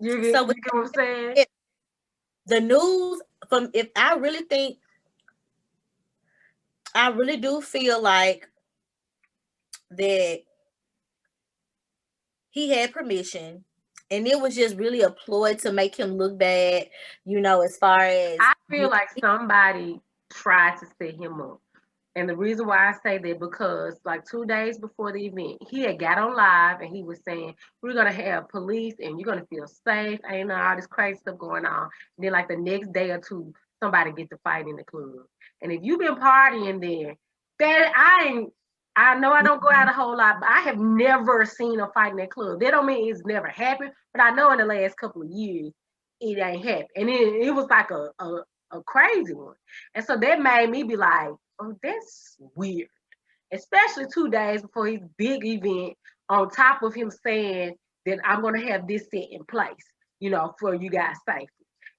S4: You get what I'm saying?
S3: The news from, if I really think, I really do feel like that he had permission, and it was just really a ploy to make him look bad, you know, as far as
S4: I feel like somebody tried to set him up. And the reason why I say that, because like 2 days before the event, he had got on live and he was saying, we're going to have police and you're going to feel safe. Ain't all this crazy stuff going on. And then like the next day or two, somebody get to fight in the club. And if you've been partying there, that I know I don't go out a whole lot, but I have never seen a fight in that club. That don't mean it's never happened, but I know in the last couple of years, it ain't happened. And it was like a crazy one. And so that made me be like, oh, that's weird. Especially 2 days before his big event, on top of him saying that I'm going to have this set in place, you know, for you guys' safety.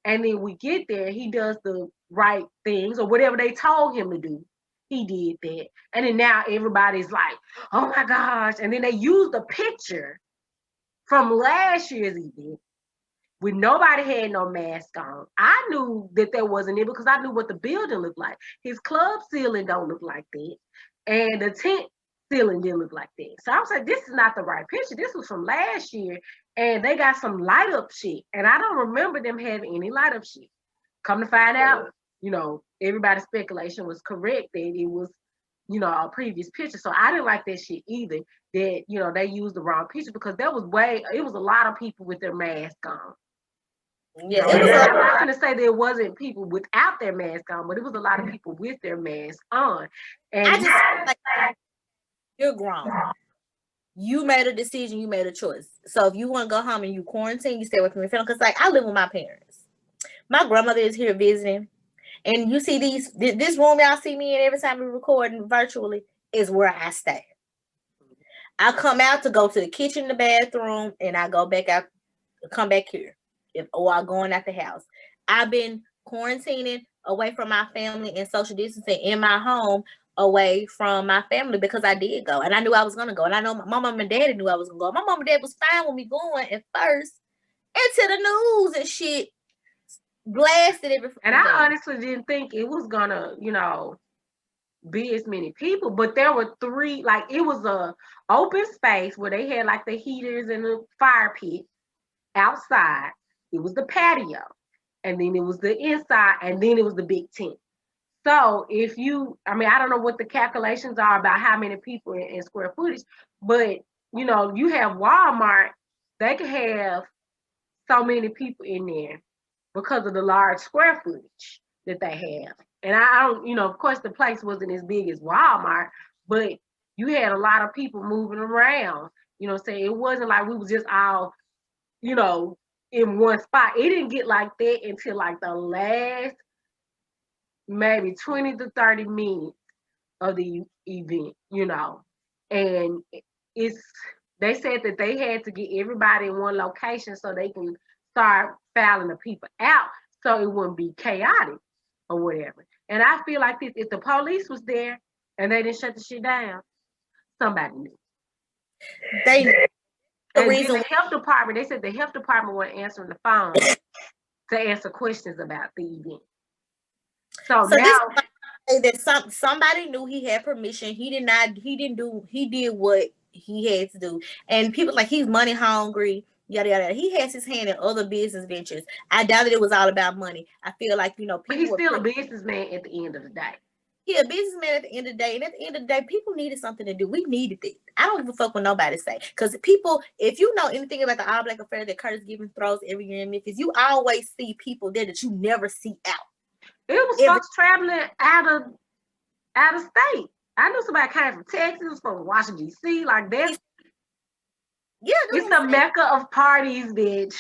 S4: And then we get there, he does the right things or whatever they told him to do. He did that. And then now everybody's like, oh my gosh. And then they used a picture from last year's event when nobody had no mask on. I knew that there wasn't it because I knew what the building looked like. His club ceiling don't look like that. And the tent ceiling didn't look like that. So I was like, this is not the right picture. This was from last year. And they got some light up shit. And I don't remember them having any light up shit. Come to find out, you know, everybody's speculation was correct that it was, you know, a previous picture. So I didn't like that shit either, that, you know, they used the wrong picture because it was a lot of people with their mask on. Yeah, I'm not going to say there wasn't people without their mask on, but it was a lot of people with their mask on. And
S3: I just like, you're grown. You made a decision. You made a choice. So if you want to go home and you quarantine, you stay away from your family. Because like I live with my parents. My grandmother is here visiting, and you see this room y'all see me in every time we record virtually is where I stay. I come out to go to the kitchen, the bathroom, and I go back out, come back here. Or I'm going out the house. I've been quarantining away from my family and social distancing in my home away from my family because I did go. And I knew I was going to go. And I know my mom and daddy knew I was going to go. My mom and dad was fine with me going at first until the news and shit blasted everything.
S4: And I honestly didn't think it was going to, you know, be as many people. But there were 3, like it was a open space where they had like the heaters and the fire pit outside. It was the patio, and then it was the inside, and then it was the big tent. So if you, I mean, I don't know what the calculations are about how many people in square footage, but you know, you have Walmart, they can have so many people in there because of the large square footage that they have. And I don't, you know, of course the place wasn't as big as Walmart, but you had a lot of people moving around, you know what I'm saying? It wasn't like we was just all, you know, in one spot. It didn't get like that until like the last maybe 20 to 30 minutes of the event, you know. And they said that they had to get everybody in one location so they can start filing the people out so it wouldn't be chaotic or whatever. And I feel like this, if the police was there and they didn't shut the shit down, somebody knew.
S3: They knew.
S4: The health department, they said the health department wasn't answering the phone to answer questions about the event. So now
S3: that somebody knew he had permission. He did what he had to do. And people like he's money hungry, yada yada. He has his hand in other business ventures. I doubt that it was all about money. I feel like, you know, people,
S4: but he's still a businessman at the end of the day.
S3: He a businessman at the end of the day, and at the end of the day, people needed something to do. We needed it. I don't give a fuck what nobody say. Because people, if you know anything about the All Black Affair that Curtis Gibbons throws every year in Memphis, you always see people there that you never see out.
S4: It was folks traveling out of state. I knew somebody came from Texas, from Washington D.C. like that.
S3: Yeah,
S4: it's the mecca of parties, bitch.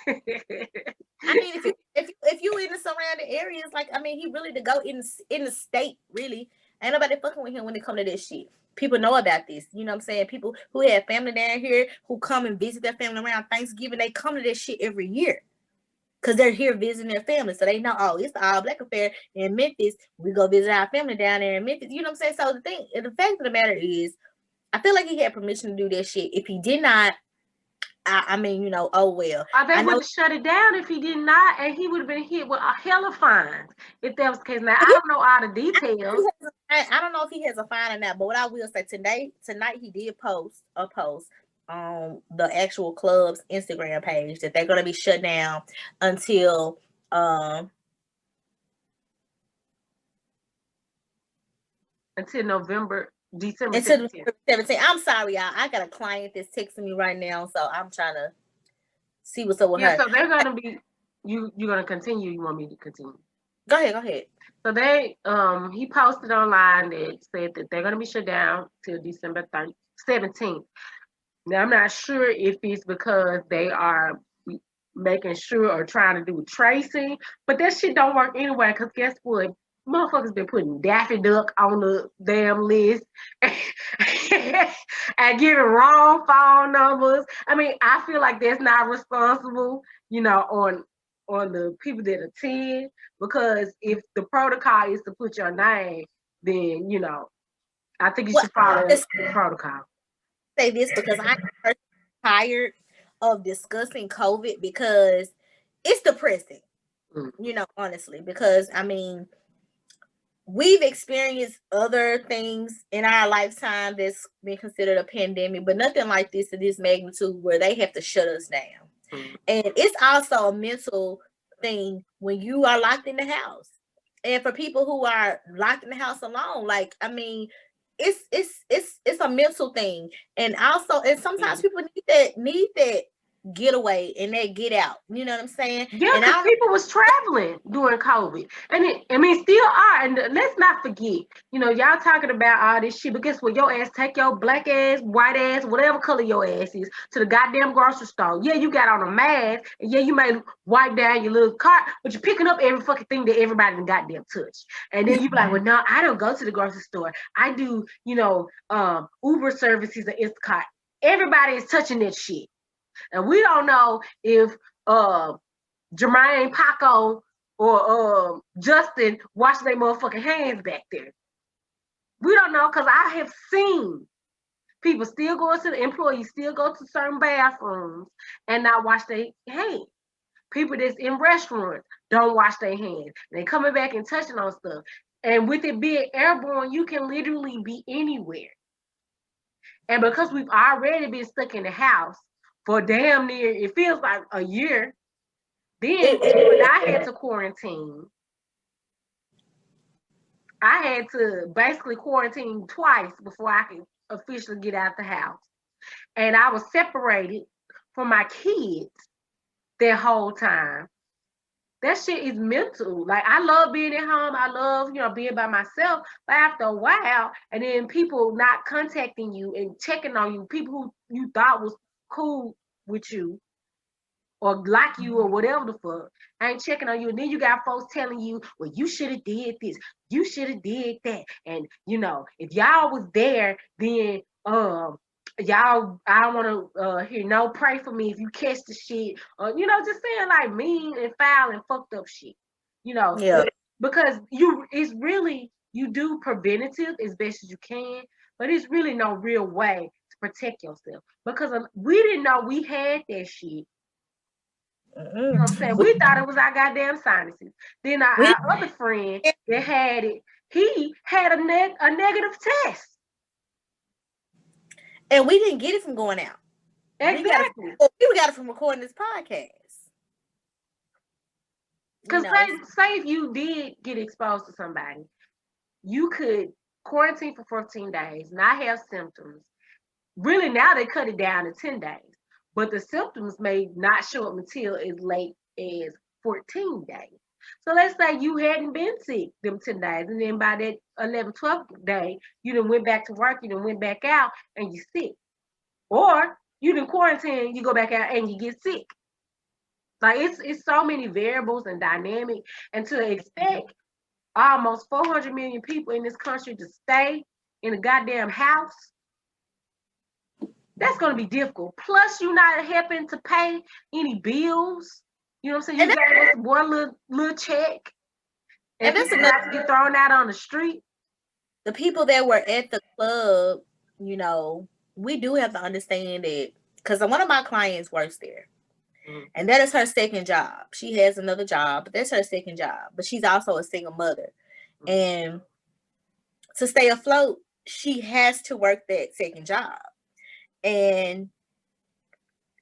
S3: I mean, if you in the surrounding areas, like I mean, he really to go in the state, really. Ain't nobody fucking with him when it come to this shit. People know about this. You know what I'm saying? People who have family down here who come and visit their family around Thanksgiving, they come to this shit every year. Cause they're here visiting their family. So they know, oh, it's the all black affair in Memphis. We go visit our family down there in Memphis. You know what I'm saying? So the fact of the matter is, I feel like he had permission to do that shit. If he did not, I mean, you know, oh well.
S4: They would have shut it down if he did not, and he would have been hit with a hella fine if that was the case. Now I don't know all the details.
S3: I don't know if he has a fine or not, but what I will say tonight he did post a post on the actual club's Instagram page that they're gonna be shut down until
S4: December 17th.
S3: I'm sorry, y'all. I got a client that's texting me right now, so I'm trying to see what's up with her.
S4: So they're gonna be you're gonna continue. You want me to continue?
S3: Go ahead.
S4: So he posted online that said that they're gonna be shut down till December 17th. Now I'm not sure if it's because they are making sure or trying to do tracing, but that shit don't work anyway. Cause guess what? Motherfuckers been putting Daffy Duck on the damn list and giving wrong phone numbers. I mean, I feel like that's not responsible, you know, on the people that attend, because if the protocol is to put your name, then, you know, I think you should follow the protocol.
S3: Say this because I'm tired of discussing COVID because it's depressing, you know, honestly, because I mean, we've experienced other things in our lifetime that's been considered a pandemic, but nothing like this to this magnitude where they have to shut us down. And it's also a mental thing when you are locked in the house. And for people who are locked in the house alone, like, I mean, it's a mental thing. And also, and sometimes people need that getaway and that get out. You know what I'm saying?
S4: Yeah, because people was traveling during COVID. And still are. And let's not forget, you know, y'all talking about all this shit, but guess what? Your ass take your black ass, white ass, whatever color your ass is, to the goddamn grocery store. Yeah, you got on a mask, and yeah, you may wipe down your little cart, but you're picking up every fucking thing that everybody in the goddamn touch. And then you be like, well, no, I don't go to the grocery store. I do, you know, Uber services or Instacart. Everybody is touching that shit. And we don't know if Jermaine, Paco, or Justin wash their motherfucking hands back there. We don't know, because I have seen people still go to the employees, still go to certain bathrooms and not wash their hands. People that's in restaurants don't wash their hands. They coming back and touching on stuff. And with it being airborne, you can literally be anywhere. And because we've already been stuck in the house for damn near, it feels like a year, then when I had to quarantine, I had to basically quarantine twice before I could officially get out the house. And I was separated from my kids that whole time. That shit is mental. Like, I love being at home. I love, you know, being by myself. But after a while, and then people not contacting you and checking on you, people who you thought was cool with you or like you or whatever the fuck, ain't checking on you. And then you got folks telling you, well, you should have did this. You should have did that. And, you know, if y'all was there, then y'all, I don't want to hear no pray for me if you catch the shit, you know, just saying like mean and foul and fucked up shit, you know.
S3: Yeah.
S4: Because it's really, you do preventative as best as you can, but it's really no real way to protect yourself, because we didn't know we had that shit. You know what I'm saying? We thought it was our goddamn sinuses. Then our other friend that had it, he had a negative test.
S3: And we didn't get it from going out.
S4: Exactly.
S3: We got it from recording this podcast.
S4: Because say if you did get exposed to somebody, you could quarantine for 14 days, not have symptoms. Really, now they cut it down to 10 days. But the symptoms may not show up until as late as 14 days. So let's say you hadn't been sick them 10 days, and then by that 11th, 12th day, you done went back to work, you done went back out, and you're sick. Or you done quarantine, you go back out and you get sick. Like it's so many variables and dynamic, and to expect almost 400 million people in this country to stay in a goddamn house, that's gonna be difficult. Plus, you're not helping to pay any bills. You know what I'm saying? You gave us one little check, and
S3: that's
S4: people got to get thrown out on the street.
S3: The people that were at the club, you know, we do have to understand that because one of my clients works there. And that is her second job. She has another job, but that's her second job. But she's also a single mother. And to stay afloat, she has to work that second job. And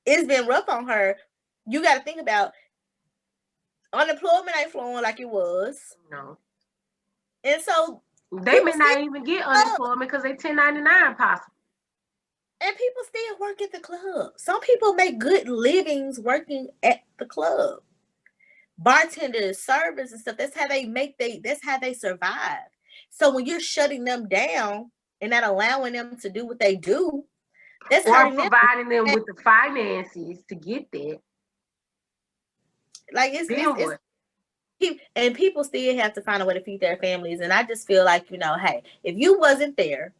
S3: it's been rough on her. You got to think about unemployment ain't flowing like it was.
S4: No.
S3: And so
S4: they may not even get unemployment because they 1099 possible.
S3: And people still work at the club. Some people make good livings working at the club. Bartenders, servers, and stuff. That's how they survive. So when you're shutting them down and not allowing them to do what they do, that's
S4: or providing them with the finances to get that.
S3: Like it's and people still have to find a way to feed their families. And I just feel like, you know, hey, if you wasn't there,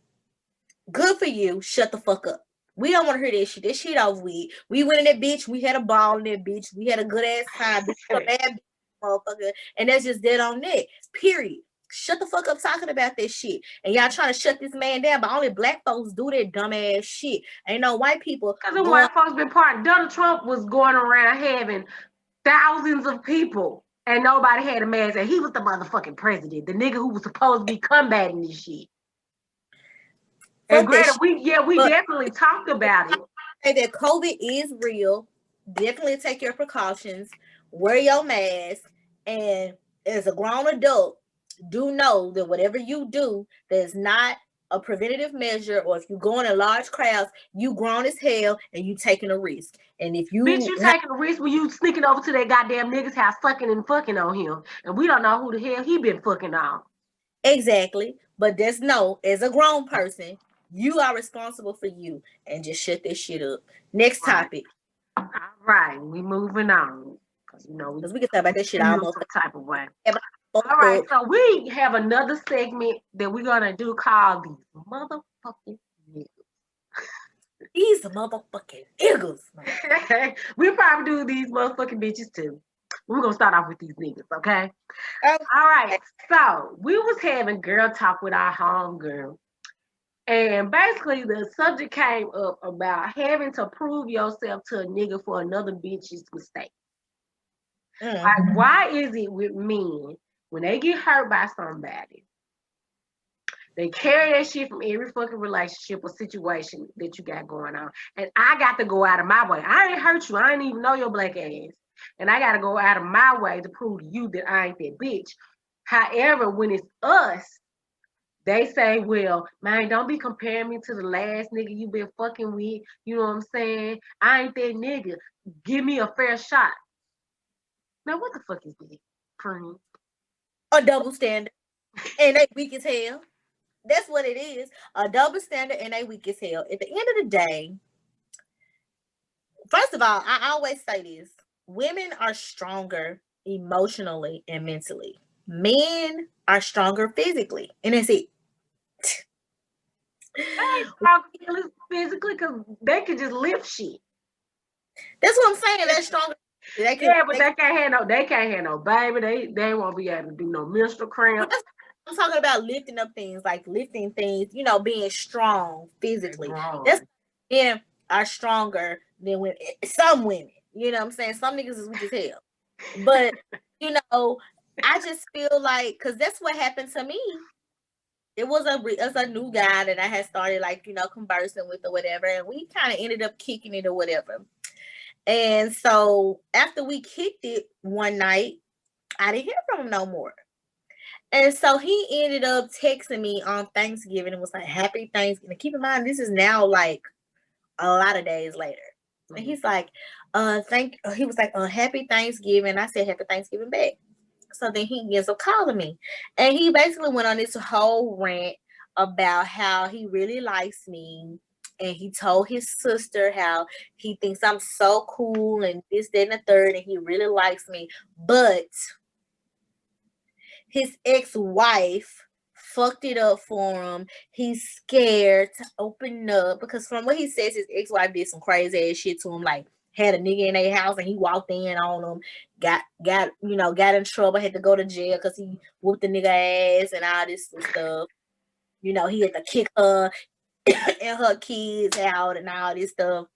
S3: good for you. Shut the fuck up. We don't want to hear this shit. This shit over with. We went in that bitch. We had a ball in that bitch. We had a good ass time. A bad bitch, motherfucker. And that's just dead on that. Period. Shut the fuck up talking about this shit. And y'all trying to shut this man down, but only black folks do that dumb ass shit. Ain't no white people.
S4: Because the white folks been part. Donald Trump was going around having thousands of people and nobody had a mask. And he was the motherfucking president. The nigga who was supposed to be combating this shit. And granted, we definitely talked about it.
S3: Say that COVID is real. Definitely take your precautions. Wear your mask. And as a grown adult, do know that whatever you do that is not a preventative measure, or if you go in large crowds, you grown as hell and you taking a risk. And if you
S4: taking a risk when you sneaking over to that goddamn nigga's house sucking and fucking on him, and we don't know who the hell he been fucking on.
S3: Exactly. But just know, as a grown person, you are responsible for you, and just shut this shit up. Next topic.
S4: All right, we moving on. Because
S3: we can talk about that shit almost
S4: some type of way. All right, so we have another segment that we're gonna do called These Motherfucking Niggas.
S3: These motherfucking niggas.
S4: We'll probably do these motherfucking bitches too. We're gonna start off with these niggas, okay? All right, so we was having girl talk with our homegirl. And basically the subject came up about having to prove yourself to a nigga for another bitch's mistake. Like, why is it with men, when they get hurt by somebody, they carry that shit from every fucking relationship or situation that you got going on? And I got to go out of my way. I ain't hurt you. I ain't even know your black ass. And I got to go out of my way to prove to you that I ain't that bitch. However, when it's us, they say, well, man, don't be comparing me to the last nigga you been fucking with. You know what I'm saying? I ain't that nigga. Give me a fair shot. Now, what the fuck is that, friend?
S3: A double standard. And they weak as hell. That's what it is. A double standard and they weak as hell. At the end of the day, first of all, I always say this. Women are stronger emotionally and mentally. Men are stronger physically. And that's it.
S4: They ain't stronger physically because they can just lift shit.
S3: That's what I'm saying. They're stronger.
S4: They can't have no baby. They won't be able to do no menstrual cramp.
S3: I'm talking about lifting up things, like lifting things, you know, being strong physically. That's men are stronger than women. Some women, you know what I'm saying? Some niggas is weak as hell. But, you know, I just feel like, because that's what happened to me. It was a new guy that I had started, like, you know, conversing with or whatever. And we kind of ended up kicking it or whatever. And so after we kicked it one night, I didn't hear from him no more. And so he ended up texting me on Thanksgiving and was like, happy Thanksgiving. Keep in mind, this is now like a lot of days later. And he's like, he was like, happy Thanksgiving. I said, happy Thanksgiving back. So then he ends up calling me. And he basically went on this whole rant about how he really likes me and he told his sister how he thinks I'm so cool and this, that, and the third, and he really likes me. But his ex-wife fucked it up for him. He's scared to open up because from what he says, his ex-wife did some crazy ass shit to him, like had a nigga in their house and he walked in on him, got in trouble, had to go to jail because he whooped the nigga ass and all this stuff. He had to kick her and her kids out and all this stuff.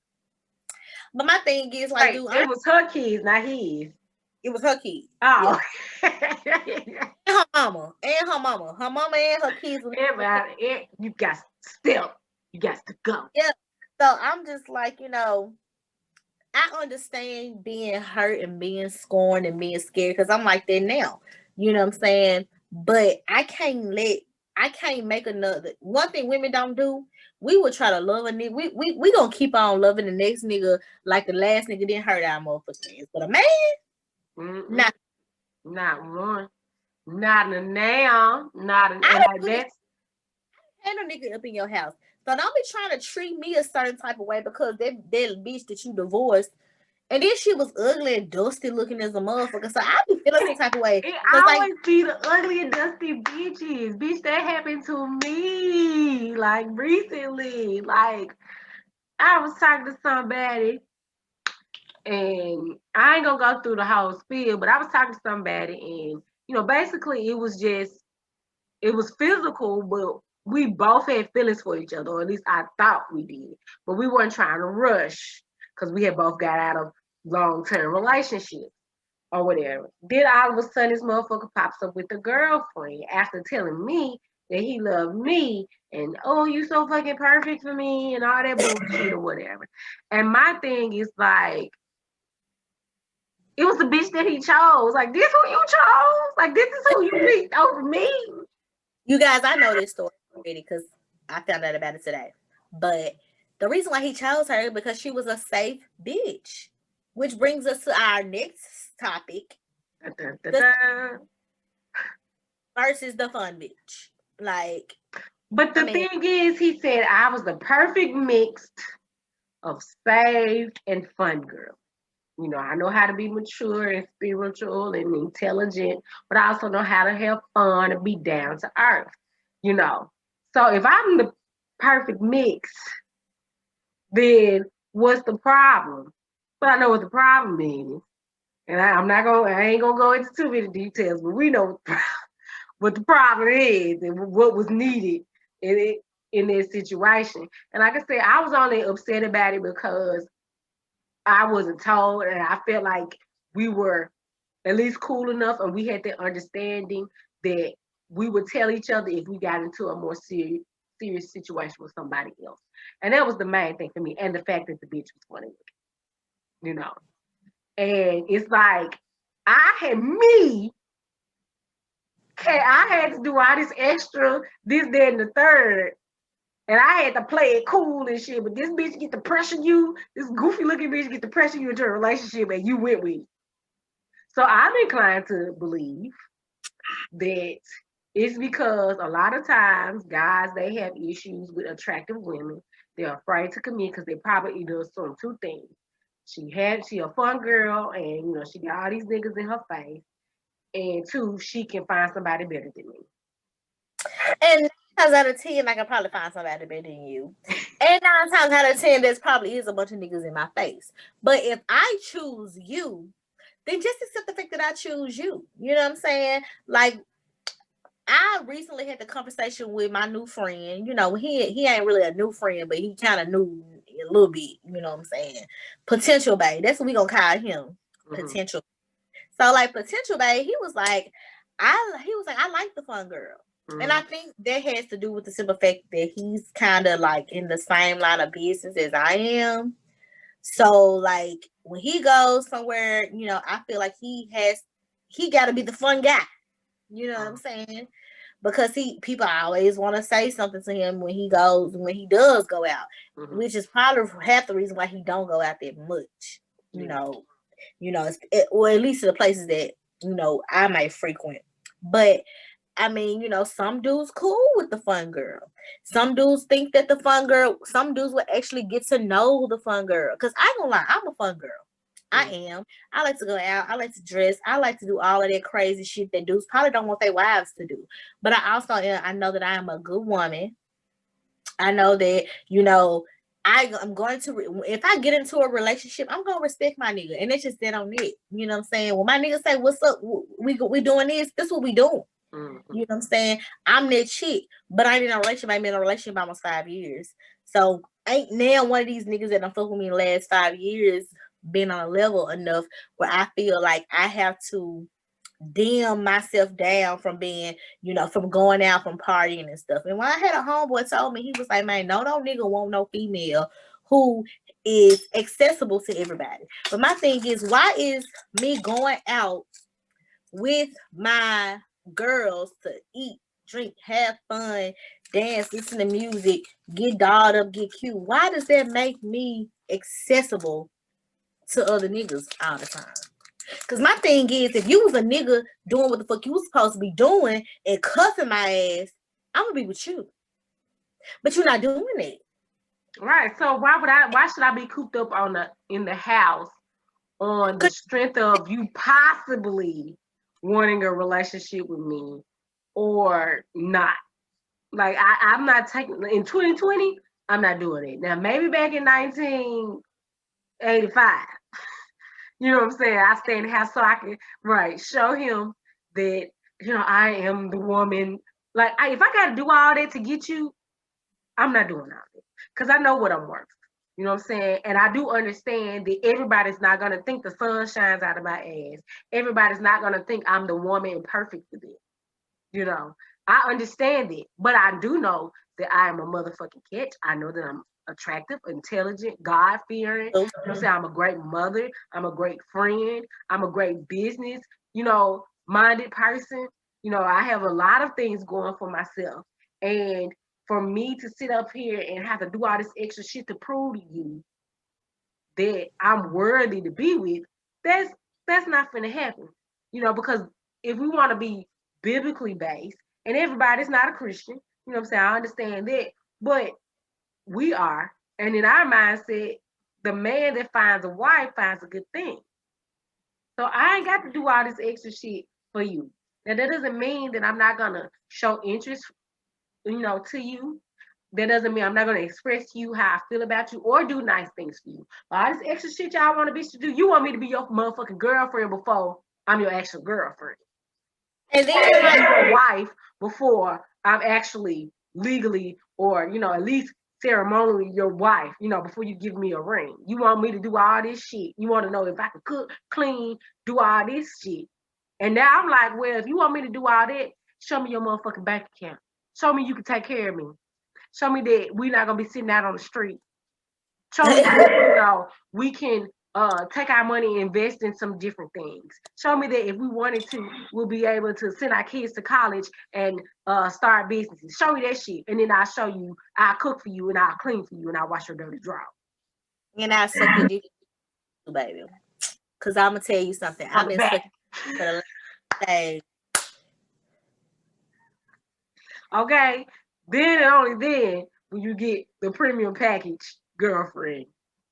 S3: But my thing is, like, dude,
S4: it was her kids, not his.
S3: It was her kids.
S4: Oh.
S3: Yeah. And her mama. Her mama and her kids.
S4: Everybody, you got to step. You got to go.
S3: Yeah. So I'm just like, I understand being hurt and being scorned and being scared because I'm like that now. You know what I'm saying? But I can't make another. One thing women don't do, we will try to love a nigga. We gonna keep on loving the next nigga like the last nigga didn't hurt our motherfuckers. But a man,
S4: not one. Not a now. Not a that's
S3: ain't no nigga up in your house. So don't be trying to treat me a certain type of way because that bitch that you divorced, and then she was ugly and dusty looking as a motherfucker. So I be feeling some type of way.
S4: It always be the ugly and dusty bitches. Bitch, that happened to me like recently. Like I was talking to somebody, and I ain't gonna go through the whole spiel, but I was talking to somebody, and basically it was physical, but we both had feelings for each other, or at least I thought we did. But we weren't trying to rush because we had both got out of long-term relationships or whatever. Then all of a sudden this motherfucker pops up with a girlfriend after telling me that he loved me and, oh, you so fucking perfect for me and all that bullshit or whatever. And my thing is like, it was the bitch that he chose. Like, this who you chose? Like, this is who you picked over me?
S3: You guys, I know this story already because I found out about it today. But the reason why he chose her is because she was a safe bitch. Which brings us to our next topic. Versus the fun bitch. Like,
S4: but the thing is, he said I was the perfect mix of safe and fun girl. I know how to be mature and spiritual and intelligent, but I also know how to have fun and be down to earth. So if I'm the perfect mix, then what's the problem? But I know what the problem is. And I ain't gonna go into too many details, but we know what the problem is and what was needed in this situation. And like I said, I was only upset about it because I wasn't told, and I felt like we were at least cool enough and we had the understanding that we would tell each other if we got into a more serious situation with somebody else. And that was the main thing for me, and the fact that the bitch was funny. And it's like, I had to do all this extra, this, that, and the third. And I had to play it cool and shit, but this bitch get to pressure you, this goofy looking bitch get to pressure you into a relationship and you went with it. So I'm inclined to believe that it's because a lot of times guys, they have issues with attractive women. They're afraid to commit because they probably either assume two things. She a fun girl and she got all these niggas in her face. And two, she can find somebody better than me.
S3: And 9 times out of 10, I can probably find somebody better than you. And 9 times out of 10, there's probably is a bunch of niggas in my face. But if I choose you, then just accept the fact that I choose you. You know what I'm saying? Like, I recently had the conversation with my new friend. He ain't really a new friend, but he kind of knew a little bit. You know what I'm saying? Potential babe. That's what we gonna call him. Mm-hmm. Potential. So like potential babe, he was like, I like the fun girl. Mm-hmm. And I think that has to do with the simple fact that he's kind of like in the same line of business as I am. So like when he goes somewhere, I feel like he got to be the fun guy. You know what I'm saying? Because people always want to say something to him when he does go out, mm-hmm. which is probably half the reason why he don't go out that much. Or at least to the places that I might frequent. But I mean, some dudes cool with the fun girl. Some dudes think that the fun girl, some dudes will actually get to know the fun girl. Cause I ain't gonna lie, I'm a fun girl. I am. I like to go out. I like to dress. I like to do all of that crazy shit that dudes probably don't want their wives to do. But I know that I am a good woman. I know that, I'm going to, if I get into a relationship, I'm going to respect my nigga. And it's just that on it. You know what I'm saying? When my nigga say, what's up? We doing this what we doing.
S4: Mm-hmm.
S3: You know what I'm saying? I'm that chick, but I ain't in a relationship. I've been in a relationship almost 5 years. So ain't now one of these niggas that done fuck with me in the last 5 years been on a level enough where I feel like I have to dim myself down from being, from going out, from partying and stuff. And when I had a homeboy told me, he was like, man, no nigga won't no female who is accessible to everybody. But my thing is, why is me going out with my girls to eat, drink, have fun, dance, listen to music, get dolled up, get cute? Why does that make me accessible to other niggas all the time? Because my thing is, if you was a nigga doing what the fuck you was supposed to be doing and cuffing my ass, I'm gonna be with you. But you're not doing it.
S4: Right. So why should I be cooped up in the house on the strength of you possibly wanting a relationship with me or not? Like I'm not taking in 2020, I'm not doing it. Now maybe back in 1985. You know what I'm saying? I stay in the house so I can show him that, I am the woman. Like if I gotta do all that to get you, I'm not doing all that. Because I know what I'm worth. You know what I'm saying? And I do understand that everybody's not gonna think the sun shines out of my ass. Everybody's not gonna think I'm the woman perfect for them. I understand it, but I do know that I am a motherfucking catch. I know that I'm attractive, intelligent, God-fearing. You know what I'm saying? I'm a great mother. I'm a great friend. I'm a great business, minded person. I have a lot of things going for myself. And for me to sit up here and have to do all this extra shit to prove to you that I'm worthy to be with, that's not gonna happen. Because if we want to be biblically based, and everybody's not a Christian, you know what I'm saying? I understand that, but we are, and in our mindset, the man that finds a wife finds a good thing. So I ain't got to do all this extra shit for you. Now that doesn't mean that I'm not gonna show interest, to you. That doesn't mean I'm not gonna express to you how I feel about you or do nice things for you. All this extra shit y'all want a bitch to do, you want me to be your motherfucking girlfriend before I'm your actual girlfriend.
S3: And then
S4: like your wife before I'm actually legally or at least ceremonially your wife, before you give me a ring. You want me to do all this shit. You want to know if I can cook, clean, do all this shit. And now I'm like, well, if you want me to do all that, show me your motherfucking bank account. Show me you can take care of me. Show me that we're not gonna be sitting out on the street. Show me that, we can take our money and invest in some different things. Show me that if we wanted to, we'll be able to send our kids to college and start businesses. Show me that shit. And then I'll show you, I'll cook for you and I'll clean for you and I'll wash your dirty drawers.
S3: And I'll suck your dick, baby. Because I'm going to tell you something. I've been sucking for the last day.
S4: Okay. Then and only then will you get the premium package girlfriend.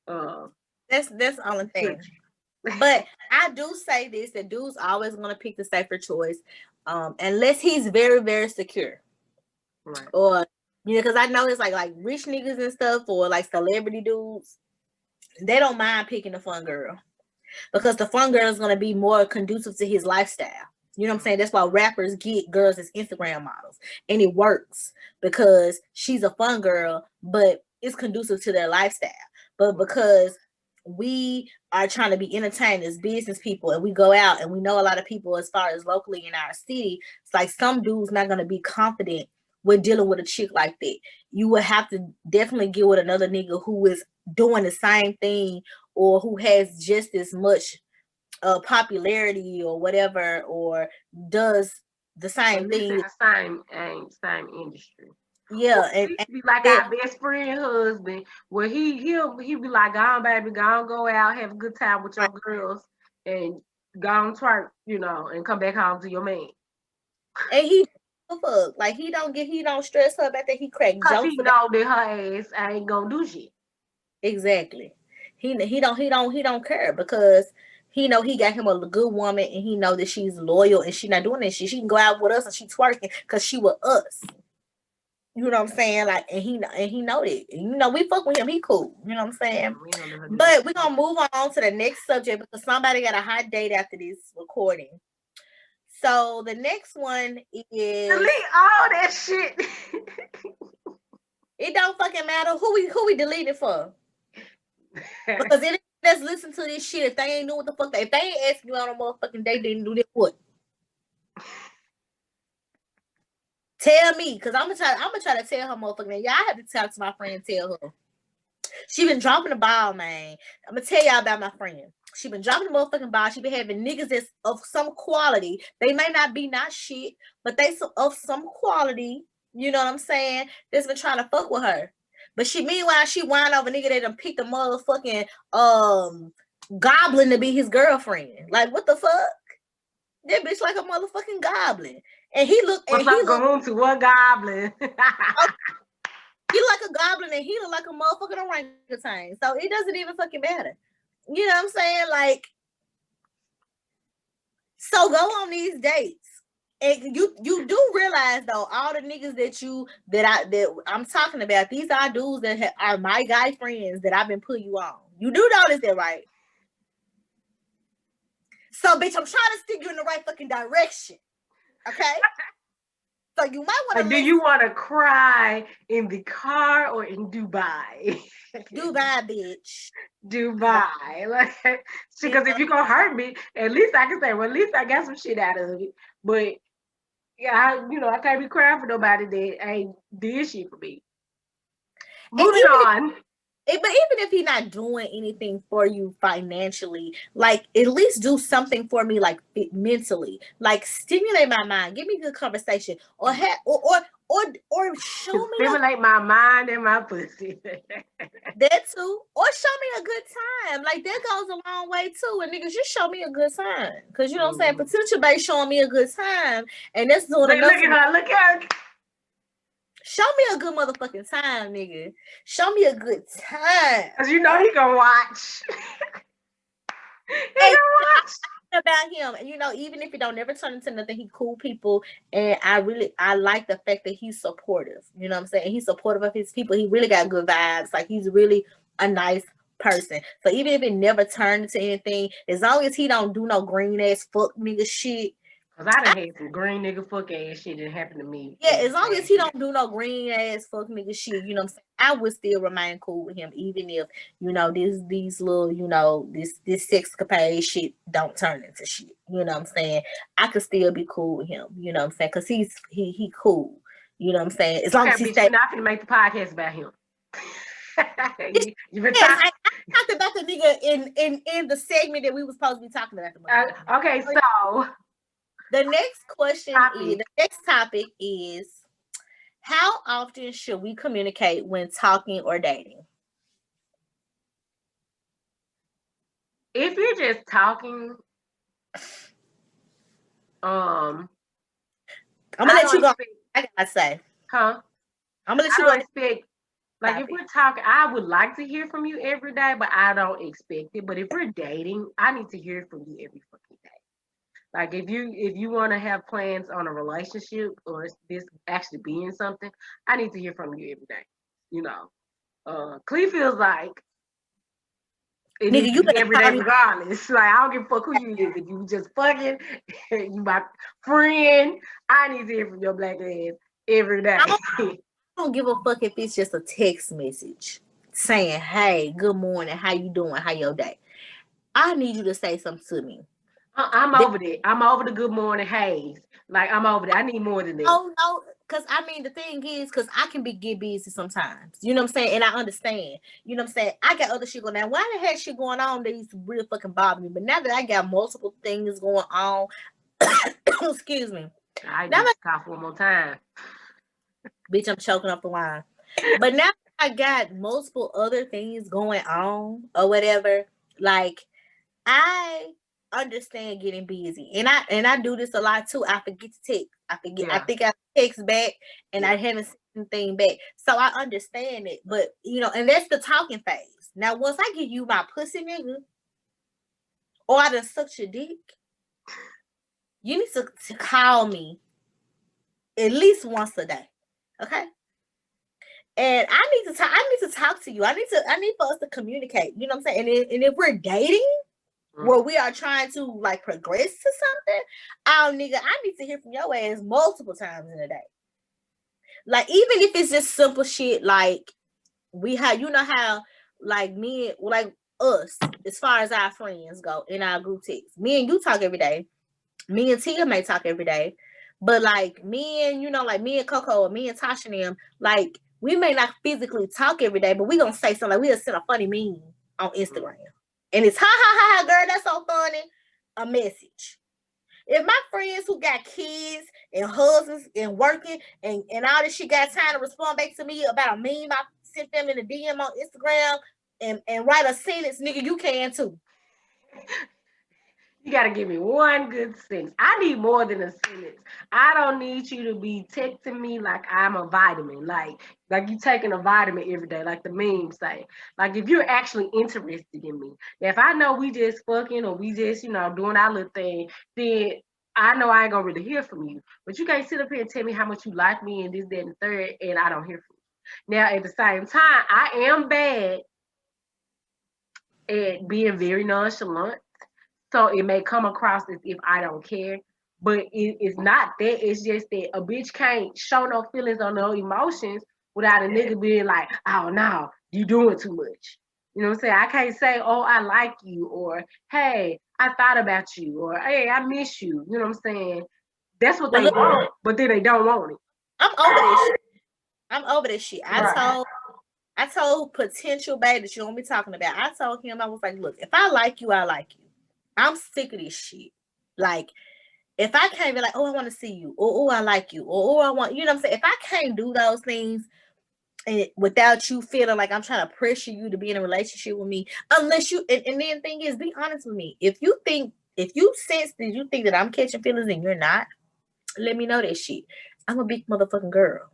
S3: That's the only thing. But I do say this, that dude's always going to pick the safer choice, unless he's very, very secure.
S4: Right.
S3: Or, because I know it's like rich niggas and stuff, or like celebrity dudes, they don't mind picking the fun girl. Because the fun girl is going to be more conducive to his lifestyle. You know what I'm saying? That's why rappers get girls as Instagram models. And it works because she's a fun girl, but it's conducive to their lifestyle. But because we are trying to be entertained as business people and we go out and we know a lot of people as far as locally in our city, it's like some dudes not going to be confident with dealing with a chick like that. You would have to definitely get with another nigga who is doing the same thing or who has just as much popularity or whatever, or does the same thing.
S4: In the same industry.
S3: Yeah,
S4: and be like our best friend husband, where he'll be like, "Go on, baby, go out, have a good time with your girls, and go on twerk, and come back home to your man."
S3: And he a fuck. Like he don't stress her about that. He crack
S4: Cause
S3: jokes
S4: he
S3: about
S4: know that her ass ain't gonna do shit.
S3: exactly. He don't care because he know he got him a good woman and he know that she's loyal and she not doing that shit. She can go out with us and she twerking because she with us. You know what I'm saying? Like, and he know that. And, you know, we fuck with him. He cool. You know what I'm saying?
S4: We ain't gonna let her do
S3: But
S4: that.
S3: we're gonna move on to the next subject because somebody got a hot date after this recording. So the next one is
S4: Delete all that shit.
S3: it don't fucking matter who we delete it for. Because it just listen to this shit. If they ain't know what the fuck if they ain't asking you on a motherfucking date, they didn't do this what? Tell me, because I'm gonna try to tell her motherfucking y'all have to talk to my friend and tell her. She been dropping the ball, man. I'm gonna tell y'all about my friend. She been dropping the motherfucking ball. She been having niggas that's of some quality. They may not be not shit, but they of some quality. You know what I'm saying? That's been trying to fuck with her. But meanwhile, she whine over nigga that done picked a motherfucking goblin to be his girlfriend. Like what the fuck? That bitch like a motherfucking goblin. And he look
S4: What's up, Gahoon to what goblin?
S3: He like a goblin and he look like a motherfucking orangutan. So it doesn't even fucking matter. You know what I'm saying? Like, so go on these dates. And you do realize though, all the niggas that I'm talking about, these are dudes that are my guy friends that I've been putting you on. You do notice that, right? So bitch, I'm trying to steer you in the right fucking direction. Okay? So you might want to.
S4: Do you want to cry in the car or in Dubai?
S3: Dubai, bitch.
S4: Dubai, like, because if you're gonna hurt me, at least I can say, well, at least I got some shit out of it. But yeah, I can't be crying for nobody that ain't did shit for me. Moving on.
S3: But even if he's not doing anything for you financially, like at least do something for me, like mentally, like stimulate my mind, give me good conversation, or show me
S4: stimulate my mind and my pussy.
S3: That too, or show me a good time. Like that goes a long way too. And niggas, just show me a good time, because you know what I'm saying. Potential base showing me a good time, and that's doing enough.
S4: Look at her.
S3: Show me a good motherfucking time, nigga. Show me a good time.
S4: Cause you know he gonna watch. He gonna watch.
S3: About him, and even if it don't never turn into nothing, he cool people, and I like the fact that he's supportive. You know what I'm saying? He's supportive of his people. He really got good vibes. Like he's really a nice person. So even if it never turned into anything, as long as he don't do no green ass fuck nigga shit.
S4: Cause I done had some green nigga fuck ass shit that happened to me.
S3: Yeah, as long as he don't do no green ass fuck nigga shit, you know what I'm saying? I would still remain cool with him, even if, these little, this sexcapade shit don't turn into shit. You know what I'm saying? I could still be cool with him, you know what I'm saying? Cause he cool. You know what I'm saying? As long as he
S4: you're not gonna make the podcast about him.
S3: you been talking. I talked about the nigga in the segment that we was supposed to be talking about.
S4: Okay, so
S3: the next topic is, how often should we communicate when talking or dating?
S4: If you're just talking, I'm
S3: gonna let you go. I gotta say,
S4: huh?
S3: I'm gonna let you go.
S4: Expect, like, if we're talking, I would like to hear from you every day, but I don't expect it. But if we're dating, I need to hear from you every fucking day. Like if you want to have plans on a relationship or this actually being something, I need to hear from you every day. Cle feels like it needs to be every day regardless. Like I don't give a fuck who you is. If you just fucking, you my friend, I need to hear from your black ass every day.
S3: I don't give a fuck if it's just a text message saying, "Hey, good morning, how you doing? How your day?" I need you to say something to me.
S4: I'm over that. I'm over the good morning haze. Like I'm over that. I need more than that.
S3: Oh no, because the thing is, because I can get busy sometimes. You know what I'm saying? And I understand. You know what I'm saying? I got other shit going on. Why the hell shit going on that used to really fucking bother me? But now that I got multiple things going on, excuse me.
S4: I just cough one more time.
S3: Bitch, I'm choking up the wine. But now I got multiple other things going on or whatever. Like I understand getting busy, and I do this a lot too. I forget to text. I forget.
S4: Yeah.
S3: I think I text back, and
S4: Yeah.
S3: I haven't sent anything back. So I understand it, but and that's the talking phase. Now, once I give you my pussy, nigga, or I done sucked your dick, you need to call me at least once a day, okay? And I need to talk. I need to talk to you. I need for us to communicate. You know what I'm saying? And if we're dating, where we are trying to like progress to something, nigga, I need to hear from your ass multiple times in a day. Like, even if it's just simple shit, like we have, how, like me, like us, as far as our friends go in our group text, me and you talk every day. Me and Tia may talk every day, but like me and like me and Coco or me and Tasha and them, like we may not physically talk every day, but we gonna say something. Like we gonna send a funny meme on Instagram. And it's ha ha ha, girl, that's so funny. A message. If my friends who got kids and husbands and working and all this shit got time to respond back to me about a meme I sent them in a DM on Instagram and write a sentence, nigga, you can too.
S4: You gotta give me one good sentence. I need more than a sentence. I don't need you to be texting me like I'm a vitamin, like you taking a vitamin every day, like the memes say. Like if you're actually interested in me. Now, if I know we just fucking or we just doing our little thing, then I know I ain't gonna really hear from you. But you can't sit up here and tell me how much you like me and this, that, and the third, and I don't hear from you. Now, at the same time, I am bad at being very nonchalant. So it may come across as if I don't care, but it's not that. It's just that a bitch can't show no feelings or no emotions without a nigga being like, oh no, you doing too much. You know what I'm saying? I can't say, oh, I like you, or hey, I thought about you, or hey, I miss you. You know what I'm saying? That's what they want, but then they don't want it.
S3: I'm over this shit. I'm over this shit.
S4: Right.
S3: I told potential babe that you don't be talking about. I told him, I was like, look, if I like you, I like you. I'm sick of this shit. Like, if I can't be like, oh, I want to see you, or oh, I like you, or oh, I want, you know what I'm saying? If I can't do those things and without you feeling like I'm trying to pressure you to be in a relationship with me, unless you, and then the thing is, be honest with me. If you sense that you think that I'm catching feelings and you're not, let me know that shit. I'm a big motherfucking girl.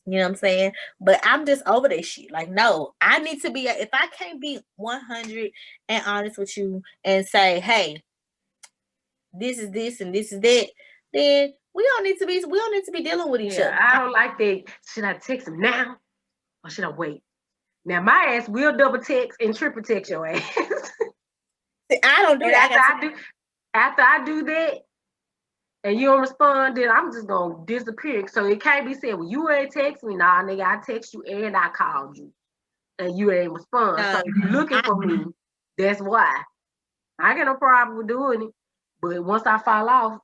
S3: You know what I'm saying? But I'm just over this shit. Like, no, I need to be, if I can't be 100 and honest with you and say, hey, this is this and this is that, then we don't need to be dealing with each other.
S4: I don't like that. Should I text him now or should I wait? Now my ass will double text and triple text your ass.
S3: See, I don't do that.
S4: After I do that, and you don't respond, then I'm just gonna disappear. So it can't be said, well, you ain't text me. Nah, nigga, I text you and I called you. And you ain't respond. So if you looking for me, that's why. I got no problem with doing it. But once I fall off,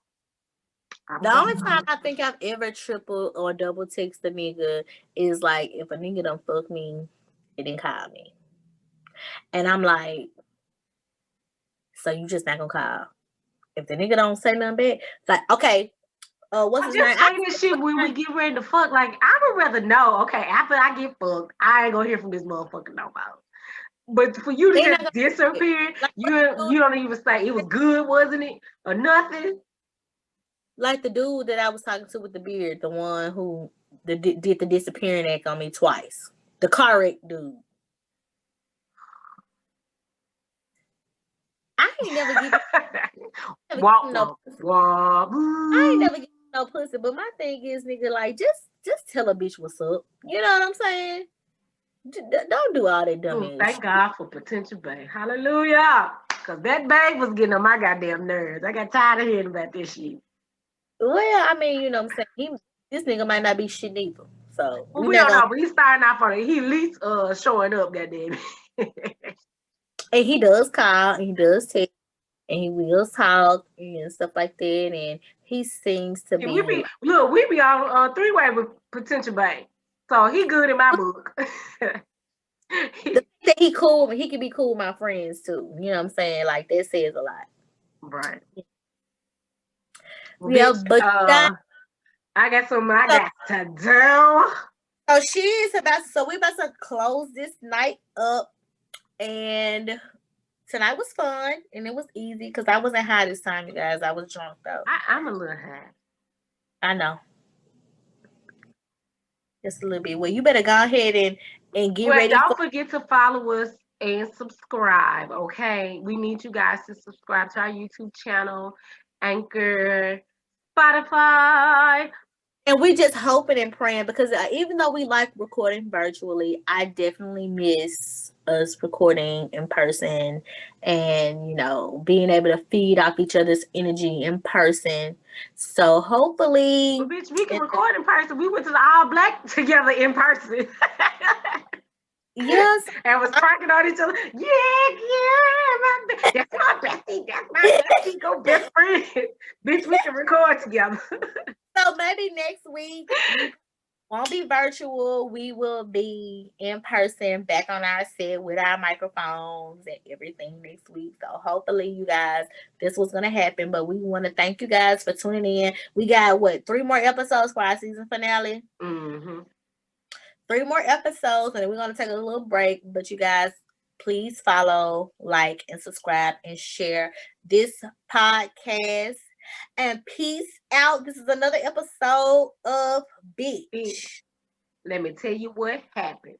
S3: the only time I think I've ever triple or double text a nigga is like if a nigga don't fuck me, it didn't call me. And I'm like, so you just not gonna call. If the nigga don't say nothing back, it's like, okay, what's his name?
S4: Say this shit when we get ready to fuck. Like, I would rather know, okay, after I get fucked, I ain't gonna hear from this motherfucker no more. But for you to just disappear, like, you don't even say it was good, wasn't it? Or nothing.
S3: Like the dude that I was talking to with the beard, the one who did the disappearing act on me twice. The car wreck dude. I ain't never give no pussy. I ain't never give no pussy, but my thing is, nigga, like just tell a bitch what's up. You know what I'm saying? Don't do all that dumb ass.
S4: Thank God for potential babe. Hallelujah. Cause that babe was getting on my goddamn nerves. I got tired of hearing about this shit.
S3: Well, I mean, you know what I'm saying? This nigga might not be shit either. So
S4: we don't know, but he's starting off on it. He at least showing up, goddamn.
S3: And he does call and he does text and he will talk and stuff like that. And he seems to be
S4: we be on three-way with potential babe. So he good in my book.
S3: He cool, he can be cool with my friends too. You know what I'm saying? Like that says a lot.
S4: Right.
S3: Well, yeah,
S4: bitch,
S3: but
S4: I got something I got to do.
S3: So we about to close this night up and tonight was fun and it was easy because I wasn't high this time, you guys. I was drunk though.
S4: I'm a little high.
S3: I know. Just a little bit. Well, you better go ahead and get ready
S4: Don't
S3: for
S4: forget to follow us and subscribe, okay? We need you guys to subscribe to our YouTube channel, Anchor, Spotify.
S3: and we just hoping and praying because even though we like recording virtually, I definitely miss us recording in person and being able to feed off each other's energy in person. So hopefully,
S4: But bitch, we can record in person. We went to the All Black together in person.
S3: yes,
S4: And was cracking on each other. Yeah, that's my bestie. That's my bestie. Go best friend. Bitch, we can record together.
S3: so maybe next week we won't be virtual. We will be in person back on our set with our microphones and everything next week. So hopefully you guys, this was going to happen. But we want to thank you guys for tuning in. We got 3 more episodes for our season finale.
S4: Mm-hmm.
S3: 3 more episodes, and then we're going to take a little break. But you guys, please follow, like, and subscribe and share this podcast. And peace out. This is another episode of Bitch.
S4: Let me tell you what happened.